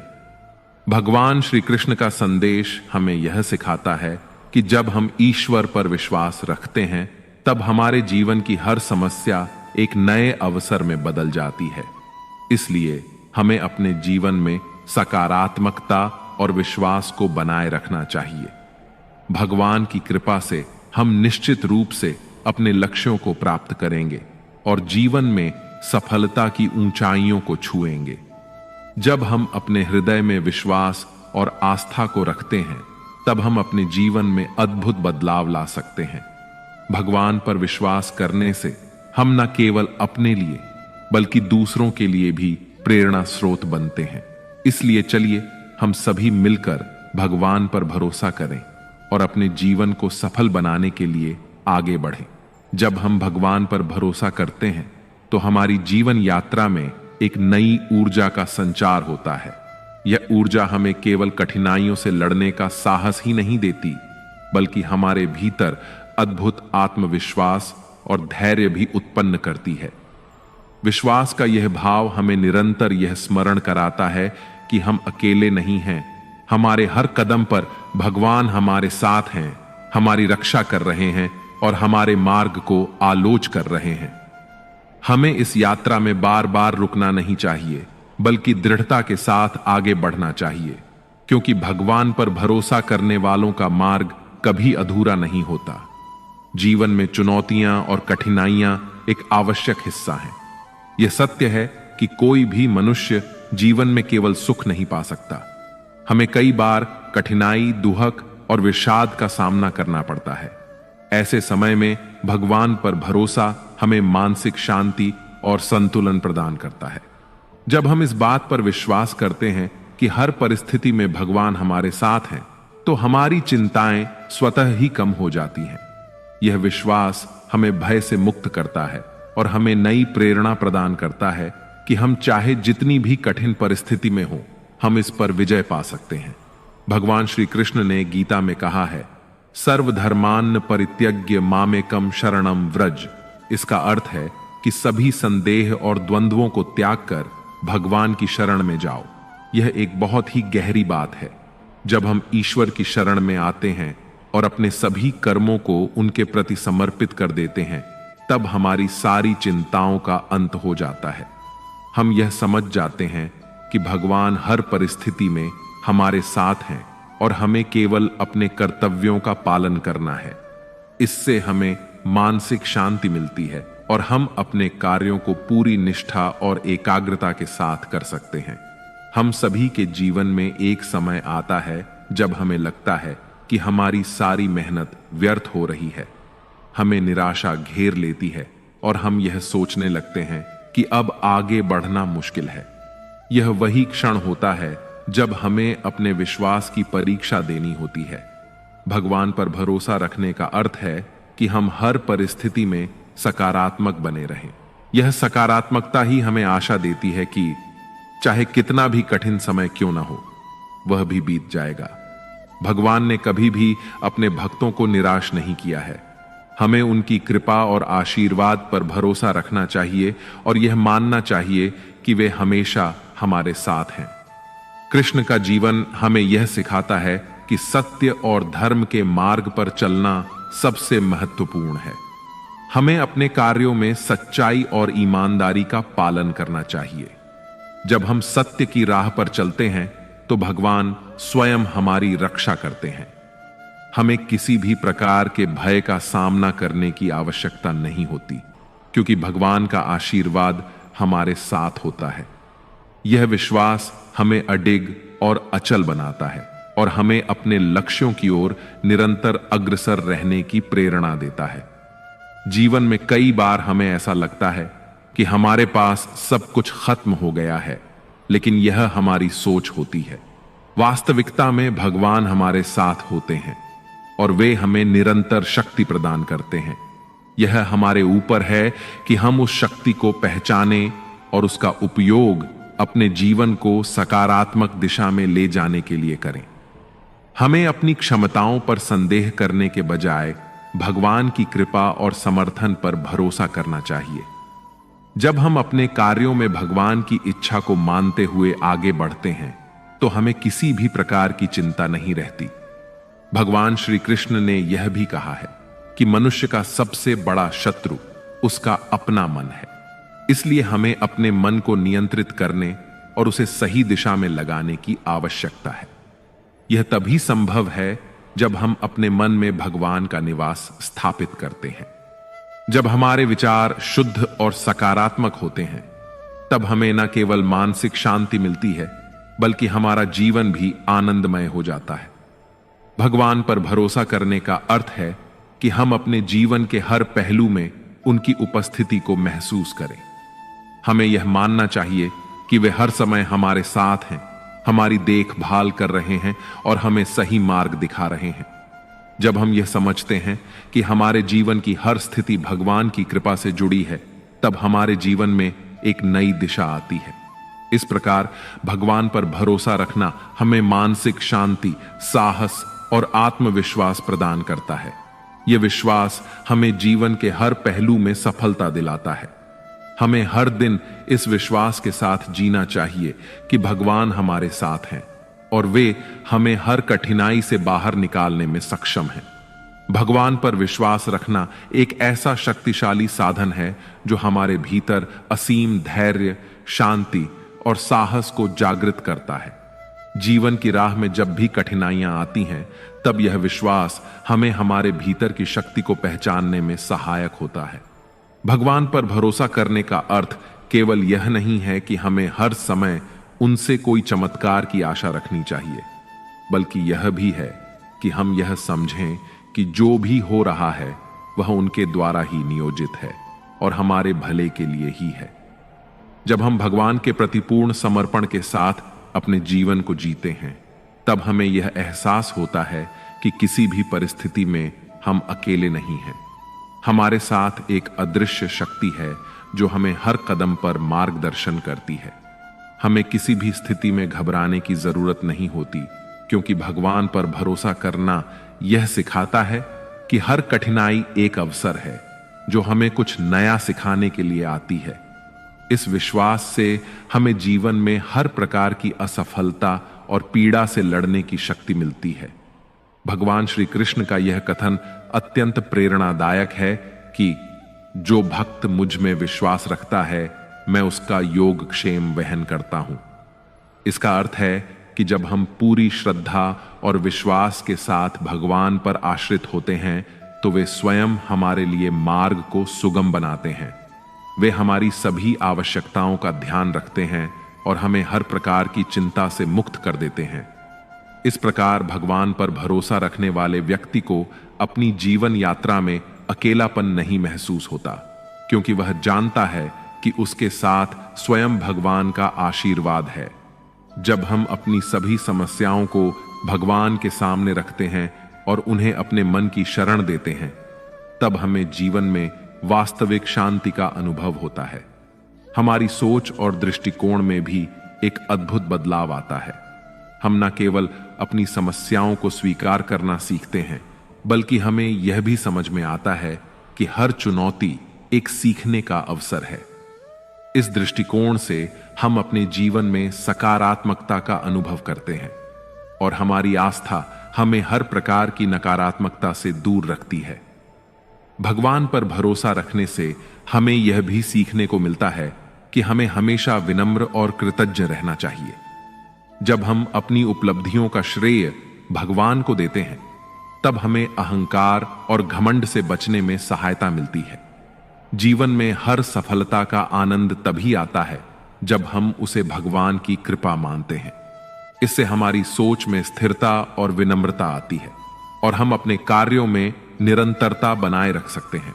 भगवान श्री कृष्ण का संदेश हमें यह सिखाता है कि जब हम ईश्वर पर विश्वास रखते हैं, तब हमारे जीवन की हर समस्या एक नए अवसर में बदल जाती है। इसलिए हमें अपने जीवन में सकारात्मकता और विश्वास को बनाए रखना चाहिए। भगवान की कृपा से हम निश्चित रूप से अपने लक्ष्यों को प्राप्त करेंगे और जीवन में सफलता की ऊंचाइयों को छुएंगे। जब हम अपने हृदय में विश्वास और आस्था को रखते हैं, तब हम अपने जीवन में अद्भुत बदलाव ला सकते हैं। भगवान पर विश्वास करने से हम न केवल अपने लिए बल्कि दूसरों के लिए भी प्रेरणा स्रोत बनते हैं। इसलिए चलिए हम सभी मिलकर भगवान पर भरोसा करें और अपने जीवन को सफल बनाने के लिए आगे बढ़ें। जब हम भगवान पर भरोसा करते हैं, तो हमारी जीवन यात्रा में एक नई ऊर्जा का संचार होता है। यह ऊर्जा हमें केवल कठिनाइयों से लड़ने का साहस ही नहीं देती, बल्कि हमारे भीतर अद्भुत आत्मविश्वास और धैर्य भी उत्पन्न करती है। विश्वास का यह भाव हमें निरंतर यह स्मरण कराता है कि हम अकेले नहीं हैं। हमारे हर कदम पर भगवान हमारे साथ हैं, हमारी रक्षा कर रहे हैं और हमारे मार्ग को आलोच कर रहे हैं। हमें इस यात्रा में बार बार रुकना नहीं चाहिए, बल्कि दृढ़ता के साथ आगे बढ़ना चाहिए, क्योंकि भगवान पर भरोसा करने वालों का मार्ग कभी अधूरा नहीं होता। जीवन में चुनौतियां और कठिनाइयां एक आवश्यक हिस्सा हैं। यह सत्य है कि कोई भी मनुष्य जीवन में केवल सुख नहीं पा सकता। हमें कई बार कठिनाई, दुहक और विषाद का सामना करना पड़ता है। ऐसे समय में भगवान पर भरोसा हमें मानसिक शांति और संतुलन प्रदान करता है। जब हम इस बात पर विश्वास करते हैं कि हर परिस्थिति में भगवान हमारे साथ हैं, तो हमारी चिंताएं स्वतः ही कम हो जाती हैं। यह विश्वास हमें भय से मुक्त करता है और हमें नई प्रेरणा प्रदान करता है कि हम चाहे जितनी भी कठिन परिस्थिति में हो, हम इस पर विजय पा सकते हैं। भगवान श्री कृष्ण ने गीता में कहा है, सर्वधर्मान् परित्यज्य मामेकम शरणम व्रज। इसका अर्थ है कि सभी संदेह और द्वंद्वों को त्याग कर भगवान की शरण में जाओ। यह एक बहुत ही गहरी बात है। जब हम ईश्वर की शरण में आते हैं और अपने सभी कर्मों को उनके प्रति समर्पित कर देते हैं, तब हमारी सारी चिंताओं का अंत हो जाता है। हम यह समझ जाते हैं कि भगवान हर परिस्थिति में हमारे साथ हैं और हमें केवल अपने कर्तव्यों का पालन करना है। इससे हमें मानसिक शांति मिलती है और हम अपने कार्यों को पूरी निष्ठा और एकाग्रता के साथ कर सकते हैं। हम सभी के जीवन में एक समय आता है जब हमें लगता है कि हमारी सारी मेहनत व्यर्थ हो रही है। हमें निराशा घेर लेती है और हम यह सोचने लगते हैं कि अब आगे बढ़ना मुश्किल है। यह वही क्षण होता है जब हमें अपने विश्वास की परीक्षा देनी होती है। भगवान पर भरोसा रखने का अर्थ है कि हम हर परिस्थिति में सकारात्मक बने रहें। यह सकारात्मकता ही हमें आशा देती है कि चाहे कितना भी कठिन समय क्यों ना हो, वह भी बीत जाएगा। भगवान ने कभी भी अपने भक्तों को निराश नहीं किया है। हमें उनकी कृपा और आशीर्वाद पर भरोसा रखना चाहिए और यह मानना चाहिए कि वे हमेशा हमारे साथ हैं। कृष्ण का जीवन हमें यह सिखाता है कि सत्य और धर्म के मार्ग पर चलना सबसे महत्वपूर्ण है। हमें अपने कार्यों में सच्चाई और ईमानदारी का पालन करना चाहिए। जब हम सत्य की राह पर चलते हैं तो भगवान स्वयं हमारी रक्षा करते हैं। हमें किसी भी प्रकार के भय का सामना करने की आवश्यकता नहीं होती, क्योंकि भगवान का आशीर्वाद हमारे साथ होता है। यह विश्वास हमें अडिग और अचल बनाता है और हमें अपने लक्ष्यों की ओर निरंतर अग्रसर रहने की प्रेरणा देता है। जीवन में कई बार हमें ऐसा लगता है कि हमारे पास सब कुछ खत्म हो गया है, लेकिन यह हमारी सोच होती है। वास्तविकता में भगवान हमारे साथ होते हैं और वे हमें निरंतर शक्ति प्रदान करते हैं। यह हमारे ऊपर है कि हम उस शक्ति को पहचानें और उसका उपयोग अपने जीवन को सकारात्मक दिशा में ले जाने के लिए करें। हमें अपनी क्षमताओं पर संदेह करने के बजाय भगवान की कृपा और समर्थन पर भरोसा करना चाहिए। जब हम अपने कार्यों में भगवान की इच्छा को मानते हुए आगे बढ़ते हैं तो हमें किसी भी प्रकार की चिंता नहीं रहती। भगवान श्री कृष्ण ने यह भी कहा है कि मनुष्य का सबसे बड़ा शत्रु उसका अपना मन है। इसलिए हमें अपने मन को नियंत्रित करने और उसे सही दिशा में लगाने की आवश्यकता है। यह तभी संभव है जब हम अपने मन में भगवान का निवास स्थापित करते हैं। जब हमारे विचार शुद्ध और सकारात्मक होते हैं, तब हमें न केवल मानसिक शांति मिलती है, बल्कि हमारा जीवन भी आनंदमय हो जाता है। भगवान पर भरोसा करने का अर्थ है कि हम अपने जीवन के हर पहलू में उनकी उपस्थिति को महसूस करें। हमें यह मानना चाहिए कि वे हर समय हमारे साथ हैं, हमारी देखभाल कर रहे हैं और हमें सही मार्ग दिखा रहे हैं। जब हम यह समझते हैं कि हमारे जीवन की हर स्थिति भगवान की कृपा से जुड़ी है, तब हमारे जीवन में एक नई दिशा आती है। इस प्रकार भगवान पर भरोसा रखना हमें मानसिक शांति, साहस और आत्मविश्वास प्रदान करता है। यह विश्वास हमें जीवन के हर पहलू में सफलता दिलाता है। हमें हर दिन इस विश्वास के साथ जीना चाहिए कि भगवान हमारे साथ हैं और वे हमें हर कठिनाई से बाहर निकालने में सक्षम हैं। भगवान पर विश्वास रखना एक ऐसा शक्तिशाली साधन है जो हमारे भीतर असीम धैर्य, शांति और साहस को जागृत करता है। जीवन की राह में जब भी कठिनाइयां आती हैं, तब यह विश्वास हमें हमारे भीतर की शक्ति को पहचानने में सहायक होता है। भगवान पर भरोसा करने का अर्थ केवल यह नहीं है कि हमें हर समय उनसे कोई चमत्कार की आशा रखनी चाहिए, बल्कि यह भी है कि हम यह समझें कि जो भी हो रहा है वह उनके द्वारा ही नियोजित है और हमारे भले के लिए ही है। जब हम भगवान के प्रति पूर्ण समर्पण के साथ अपने जीवन को जीते हैं, तब हमें यह एहसास होता है कि किसी भी परिस्थिति में हम अकेले नहीं हैं। हमारे साथ एक अदृश्य शक्ति है जो हमें हर कदम पर मार्गदर्शन करती है। हमें किसी भी स्थिति में घबराने की जरूरत नहीं होती, क्योंकि भगवान पर भरोसा करना यह सिखाता है कि हर कठिनाई एक अवसर है जो हमें कुछ नया सिखाने के लिए आती है। इस विश्वास से हमें जीवन में हर प्रकार की असफलता और पीड़ा से लड़ने की शक्ति मिलती है। भगवान श्री कृष्ण का यह कथन अत्यंत प्रेरणादायक है कि जो भक्त मुझ में विश्वास रखता है, मैं उसका योग क्षेम वहन करता हूं। इसका अर्थ है कि जब हम पूरी श्रद्धा और विश्वास के साथ भगवान पर आश्रित होते हैं तो वे स्वयं हमारे लिए मार्ग को सुगम बनाते हैं। वे हमारी सभी आवश्यकताओं का ध्यान रखते हैं और हमें हर प्रकार की चिंता से मुक्त कर देते हैं। इस प्रकार भगवान पर भरोसा रखने वाले व्यक्ति को अपनी जीवन यात्रा में अकेलापन नहीं महसूस होता, क्योंकि वह जानता है कि उसके साथ स्वयं भगवान का आशीर्वाद है। जब हम अपनी सभी समस्याओं को भगवान के सामने रखते हैं और उन्हें अपने मन की शरण देते हैं, तब हमें जीवन में वास्तविक शांति का अनुभव होता है। हमारी सोच और दृष्टिकोण में भी एक अद्भुत बदलाव आता है। हम न केवल अपनी समस्याओं को स्वीकार करना सीखते हैं, बल्कि हमें यह भी समझ में आता है कि हर चुनौती एक सीखने का अवसर है। इस दृष्टिकोण से हम अपने जीवन में सकारात्मकता का अनुभव करते हैं और हमारी आस्था हमें हर प्रकार की नकारात्मकता से दूर रखती है। भगवान पर भरोसा रखने से हमें यह भी सीखने को मिलता है कि हमें हमेशा विनम्र और कृतज्ञ रहना चाहिए। जब हम अपनी उपलब्धियों का श्रेय भगवान को देते हैं, तब हमें अहंकार और घमंड से बचने में सहायता मिलती है। जीवन में हर सफलता का आनंद तभी आता है जब हम उसे भगवान की कृपा मानते हैं। इससे हमारी सोच में स्थिरता और विनम्रता आती है और हम अपने कार्यों में निरंतरता बनाए रख सकते हैं।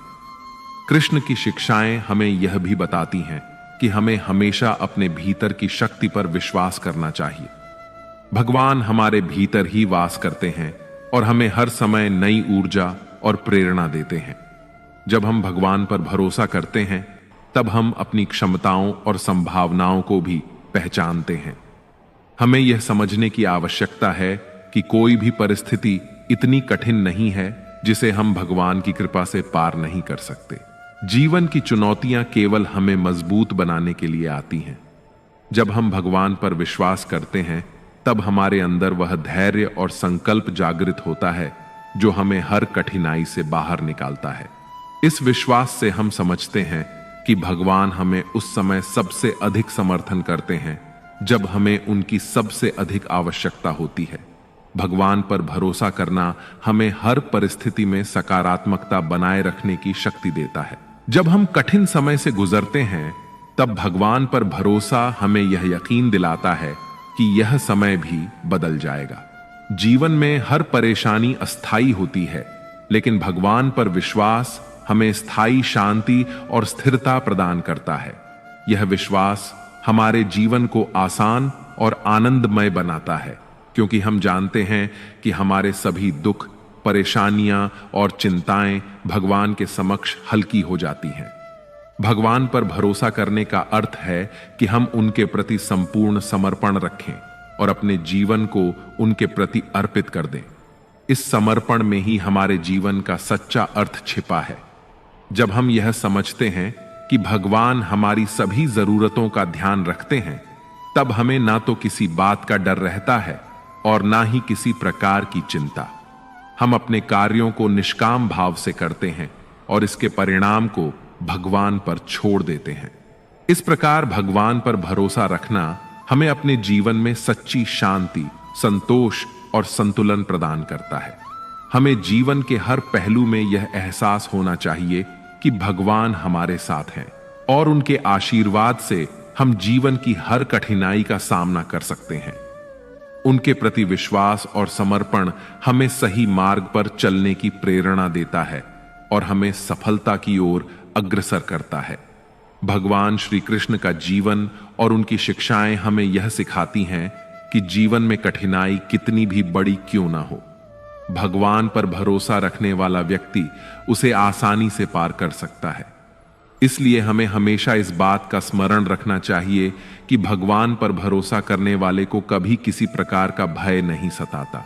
कृष्ण की शिक्षाएं हमें यह भी बताती हैं कि हमें हमेशा अपने भीतर की शक्ति पर विश्वास करना चाहिए। भगवान हमारे भीतर ही वास करते हैं और हमें हर समय नई ऊर्जा और प्रेरणा देते हैं। जब हम भगवान पर भरोसा करते हैं, तब हम अपनी क्षमताओं और संभावनाओं को भी पहचानते हैं। हमें यह समझने की आवश्यकता है कि कोई भी परिस्थिति इतनी कठिन नहीं है जिसे हम भगवान की कृपा से पार नहीं कर सकते। जीवन की चुनौतियां केवल हमें मजबूत बनाने के लिए आती हैं। जब हम भगवान पर विश्वास करते हैं, तब हमारे अंदर वह धैर्य और संकल्प जागृत होता है जो हमें हर कठिनाई से बाहर निकालता है। इस विश्वास से हम समझते हैं कि भगवान हमें उस समय सबसे अधिक समर्थन करते हैं जब हमें उनकी सबसे अधिक आवश्यकता होती है। भगवान पर भरोसा करना हमें हर परिस्थिति में सकारात्मकता बनाए रखने की शक्ति देता है। जब हम कठिन समय से गुजरते हैं, तब भगवान पर भरोसा हमें यह यकीन दिलाता है कि यह समय भी बदल जाएगा। जीवन में हर परेशानी अस्थायी होती है, लेकिन भगवान पर विश्वास हमें स्थायी शांति और स्थिरता प्रदान करता है। यह विश्वास हमारे जीवन को आसान और आनंदमय बनाता है, क्योंकि हम जानते हैं कि हमारे सभी दुख, परेशानियां और चिंताएं भगवान के समक्ष हल्की हो जाती हैं। भगवान पर भरोसा करने का अर्थ है कि हम उनके प्रति संपूर्ण समर्पण रखें और अपने जीवन को उनके प्रति अर्पित कर दें। इस समर्पण में ही हमारे जीवन का सच्चा अर्थ छिपा है। जब हम यह समझते हैं कि भगवान हमारी सभी जरूरतों का ध्यान रखते हैं, तब हमें ना तो किसी बात का डर रहता है और ना ही किसी प्रकार की चिंता। हम अपने कार्यों को निष्काम भाव से करते हैं और इसके परिणाम को भगवान पर छोड़ देते हैं। इस प्रकार भगवान पर भरोसा रखना हमें अपने जीवन में सच्ची शांति, संतोष और संतुलन प्रदान करता है। हमें जीवन के हर पहलू में यह एहसास होना चाहिए कि भगवान हमारे साथ हैं और उनके आशीर्वाद से हम जीवन की हर कठिनाई का सामना कर सकते हैं। उनके प्रति विश्वास और समर्पण हमें सही मार्ग पर चलने की प्रेरणा देता है और हमें सफलता की ओर अग्रसर करता है। भगवान श्री कृष्ण का जीवन और उनकी शिक्षाएं हमें यह सिखाती हैं कि जीवन में कठिनाई कितनी भी बड़ी क्यों ना हो, भगवान पर भरोसा रखने वाला व्यक्ति उसे आसानी से पार कर सकता है। इसलिए हमें हमेशा इस बात का स्मरण रखना चाहिए कि भगवान पर भरोसा करने वाले को कभी किसी प्रकार का भय नहीं सताता।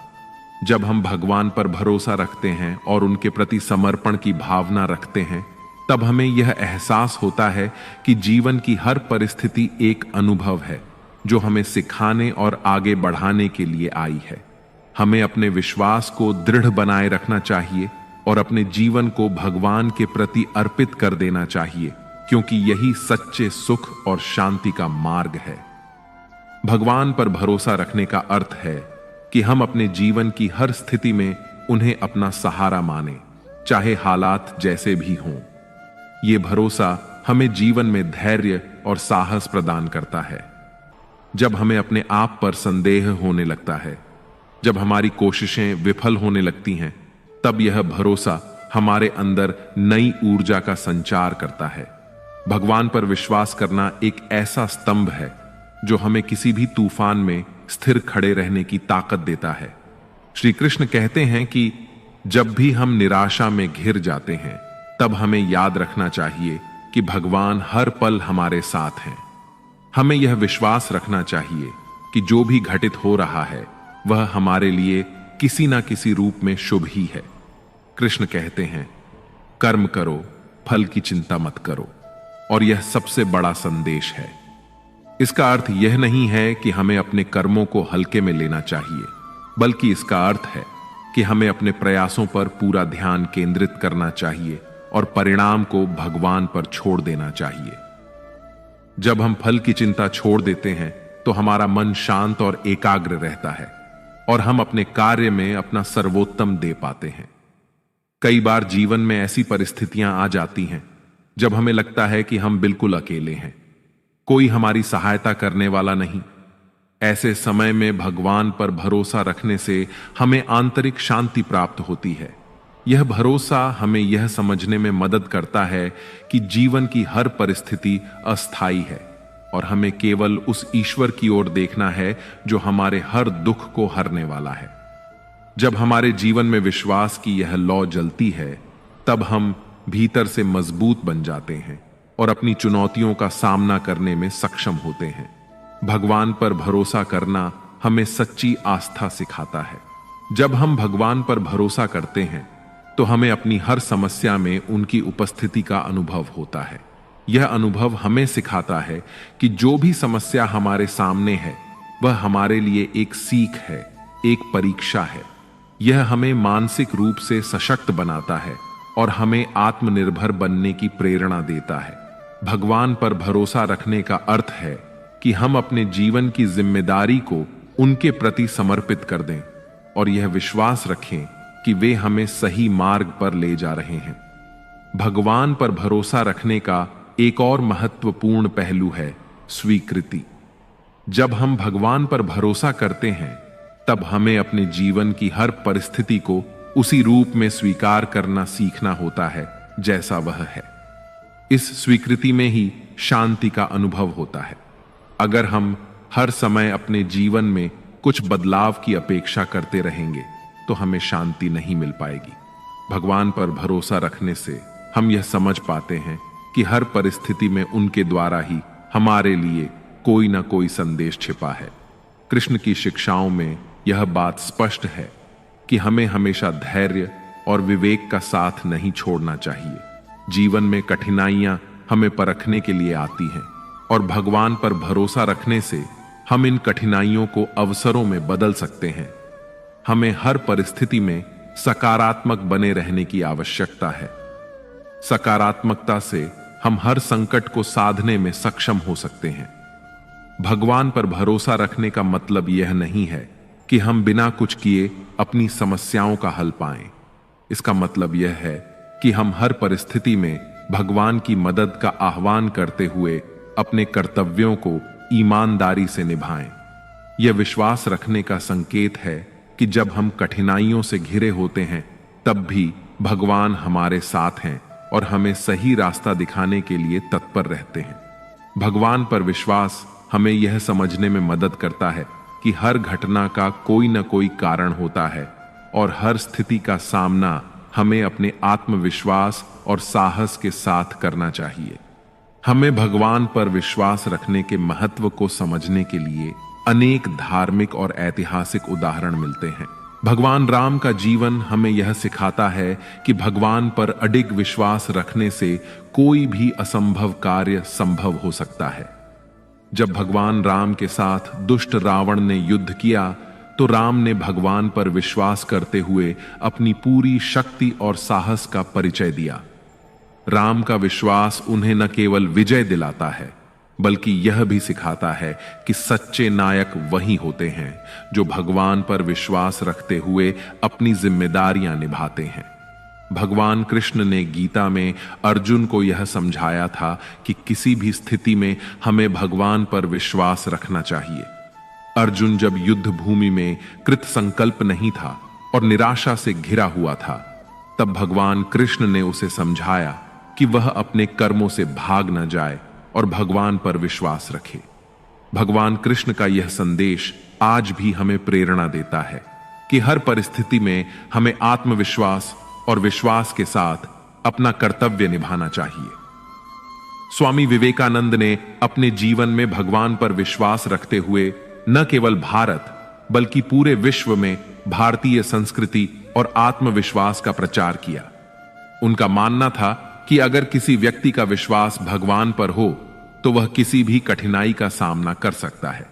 जब हम भगवान पर भरोसा रखते हैं और उनके प्रति समर्पण की भावना रखते हैं, तब हमें यह एहसास होता है कि जीवन की हर परिस्थिति एक अनुभव है जो हमें सिखाने और आगे बढ़ाने के लिए आई है। हमें अपने विश्वास को दृढ़ बनाए रखना चाहिए और अपने जीवन को भगवान के प्रति अर्पित कर देना चाहिए, क्योंकि यही सच्चे सुख और शांति का मार्ग है। भगवान पर भरोसा रखने का अर्थ है कि हम अपने जीवन की हर स्थिति में उन्हें अपना सहारा माने, चाहे हालात जैसे भी हों। ये भरोसा हमें जीवन में धैर्य और साहस प्रदान करता है। जब हमें अपने आप पर संदेह होने लगता है, जब हमारी कोशिशें विफल होने लगती हैं, तब यह भरोसा हमारे अंदर नई ऊर्जा का संचार करता है। भगवान पर विश्वास करना एक ऐसा स्तंभ है जो हमें किसी भी तूफान में स्थिर खड़े रहने की ताकत देता है। श्री कृष्ण कहते हैं कि जब भी हम निराशा में घिर जाते हैं, तब हमें याद रखना चाहिए कि भगवान हर पल हमारे साथ हैं। हमें यह विश्वास रखना चाहिए कि जो भी घटित हो रहा है वह हमारे लिए किसी ना किसी रूप में शुभ ही है। कृष्ण कहते हैं, कर्म करो, फल की चिंता मत करो, और यह सबसे बड़ा संदेश है। इसका अर्थ यह नहीं है कि हमें अपने कर्मों को हल्के में लेना चाहिए, बल्कि इसका अर्थ है कि हमें अपने प्रयासों पर पूरा ध्यान केंद्रित करना चाहिए और परिणाम को भगवान पर छोड़ देना चाहिए। जब हम फल की चिंता छोड़ देते हैं तो हमारा मन शांत और एकाग्र रहता है और हम अपने कार्य में अपना सर्वोत्तम दे पाते हैं। कई बार जीवन में ऐसी परिस्थितियां आ जाती हैं जब हमें लगता है कि हम बिल्कुल अकेले हैं, कोई हमारी सहायता करने वाला नहीं। ऐसे समय में भगवान पर भरोसा रखने से हमें आंतरिक शांति प्राप्त होती है। यह भरोसा हमें यह समझने में मदद करता है कि जीवन की हर परिस्थिति अस्थायी है और हमें केवल उस ईश्वर की ओर देखना है जो हमारे हर दुख को हरने वाला है। जब हमारे जीवन में विश्वास की यह लौ जलती है, तब हम भीतर से मजबूत बन जाते हैं और अपनी चुनौतियों का सामना करने में सक्षम होते हैं। भगवान पर भरोसा करना हमें सच्ची आस्था सिखाता है। जब हम भगवान पर भरोसा करते हैं तो हमें अपनी हर समस्या में उनकी उपस्थिति का अनुभव होता है। यह अनुभव हमें सिखाता है कि जो भी समस्या हमारे सामने है वह हमारे लिए एक सीख है, एक परीक्षा है। यह हमें मानसिक रूप से सशक्त बनाता है और हमें आत्मनिर्भर बनने की प्रेरणा देता है। भगवान पर भरोसा रखने का अर्थ है कि हम अपने जीवन की जिम्मेदारी को उनके प्रति समर्पित कर दें और यह विश्वास रखें कि वे हमें सही मार्ग पर ले जा रहे हैं। भगवान पर भरोसा रखने का एक और महत्वपूर्ण पहलू है स्वीकृति। जब हम भगवान पर भरोसा करते हैं, तब हमें अपने जीवन की हर परिस्थिति को उसी रूप में स्वीकार करना सीखना होता है जैसा वह है। इस स्वीकृति में ही शांति का अनुभव होता है। अगर हम हर समय अपने जीवन में कुछ बदलाव की अपेक्षा करते रहेंगे तो हमें शांति नहीं मिल पाएगी। भगवान पर भरोसा रखने से हम यह समझ पाते हैं कि हर परिस्थिति में उनके द्वारा ही हमारे लिए कोई ना कोई संदेश छिपा है। कृष्ण की शिक्षाओं में यह बात स्पष्ट है कि हमें हमेशा धैर्य और विवेक का साथ नहीं छोड़ना चाहिए। जीवन में कठिनाइयां हमें परखने के लिए आती हैं और भगवान पर भरोसा रखने से हम इन कठिनाइयों को अवसरों में बदल सकते हैं। हमें हर परिस्थिति में सकारात्मक बने रहने की आवश्यकता है। सकारात्मकता से हम हर संकट को साधने में सक्षम हो सकते हैं। भगवान पर भरोसा रखने का मतलब यह नहीं है कि हम बिना कुछ किए अपनी समस्याओं का हल पाएं। इसका मतलब यह है कि हम हर परिस्थिति में भगवान की मदद का आह्वान करते हुए अपने कर्तव्यों को ईमानदारी से निभाएं। यह विश्वास रखने का संकेत है कि जब हम कठिनाइयों से घिरे होते हैं, तब भी भगवान हमारे साथ हैं और हमें सही रास्ता दिखाने के लिए तत्पर रहते हैं। भगवान पर विश्वास हमें यह समझने में मदद करता है कि हर घटना का कोई न कोई कारण होता है और हर स्थिति का सामना हमें अपने आत्मविश्वास और साहस के साथ करना चाहिए। हमें भगवान पर विश्वास रखने के महत्व को समझने के लिए अनेक धार्मिक और ऐतिहासिक उदाहरण मिलते हैं। भगवान राम का जीवन हमें यह सिखाता है कि भगवान पर अडिग विश्वास रखने से कोई भी असंभव कार्य संभव हो सकता है। जब भगवान राम के साथ दुष्ट रावण ने युद्ध किया तो राम ने भगवान पर विश्वास करते हुए अपनी पूरी शक्ति और साहस का परिचय दिया। राम का विश्वास उन्हें न केवल विजय दिलाता है बल्कि यह भी सिखाता है कि सच्चे नायक वही होते हैं जो भगवान पर विश्वास रखते हुए अपनी जिम्मेदारियां निभाते हैं। भगवान कृष्ण ने गीता में अर्जुन को यह समझाया था कि किसी भी स्थिति में हमें भगवान पर विश्वास रखना चाहिए। अर्जुन जब युद्ध भूमि में कृत संकल्प नहीं था और निराशा से घिरा हुआ था, तब भगवान कृष्ण ने उसे समझाया कि वह अपने कर्मों से भाग न जाए और भगवान पर विश्वास रखे। भगवान कृष्ण का यह संदेश आज भी हमें प्रेरणा देता है कि हर परिस्थिति में हमें आत्मविश्वास और विश्वास के साथ अपना कर्तव्य निभाना चाहिए। स्वामी विवेकानंद ने अपने जीवन में भगवान पर विश्वास रखते हुए न केवल भारत बल्कि पूरे विश्व में भारतीय संस्कृति और आत्मविश्वास का प्रचार किया। उनका मानना था कि अगर किसी व्यक्ति का विश्वास भगवान पर हो तो वह किसी भी कठिनाई का सामना कर सकता है।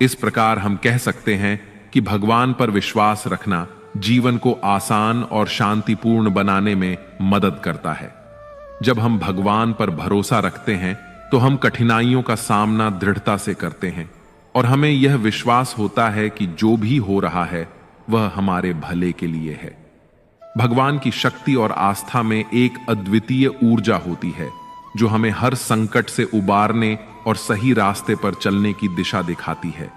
इस प्रकार हम कह सकते हैं कि भगवान पर विश्वास रखना जीवन को आसान और शांतिपूर्ण बनाने में मदद करता है। जब हम भगवान पर भरोसा रखते हैं तो हम कठिनाइयों का सामना दृढ़ता से करते हैं और हमें यह विश्वास होता है कि जो भी हो रहा है वह हमारे भले के लिए है। भगवान की शक्ति और आस्था में एक अद्वितीय ऊर्जा होती है जो हमें हर संकट से उबारने और सही रास्ते पर चलने की दिशा दिखाती है।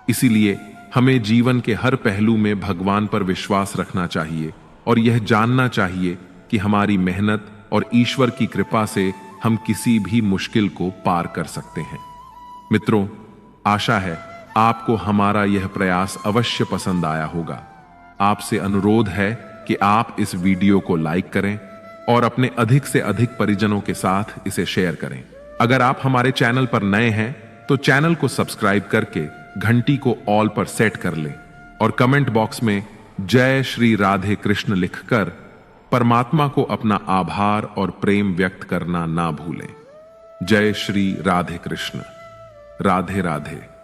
इसीलिए हमें जीवन के हर पहलू में भगवान पर विश्वास रखना चाहिए और यह जानना चाहिए कि हमारी मेहनत और ईश्वर की कृपा से हम किसी भी मुश्किल को पार कर सकते हैं। मित्रों, आशा है आपको हमारा यह प्रयास अवश्य पसंद आया होगा। आपसे अनुरोध है कि आप इस वीडियो को लाइक करें और अपने अधिक से अधिक परिजनों के साथ इसे शेयर करें। अगर आप हमारे चैनल पर नए हैं तो चैनल को सब्सक्राइब करके घंटी को ऑल पर सेट कर लें और कमेंट बॉक्स में जय श्री राधे कृष्ण लिखकर परमात्मा को अपना आभार और प्रेम व्यक्त करना ना भूलें। जय श्री राधे कृष्ण। राधे राधे।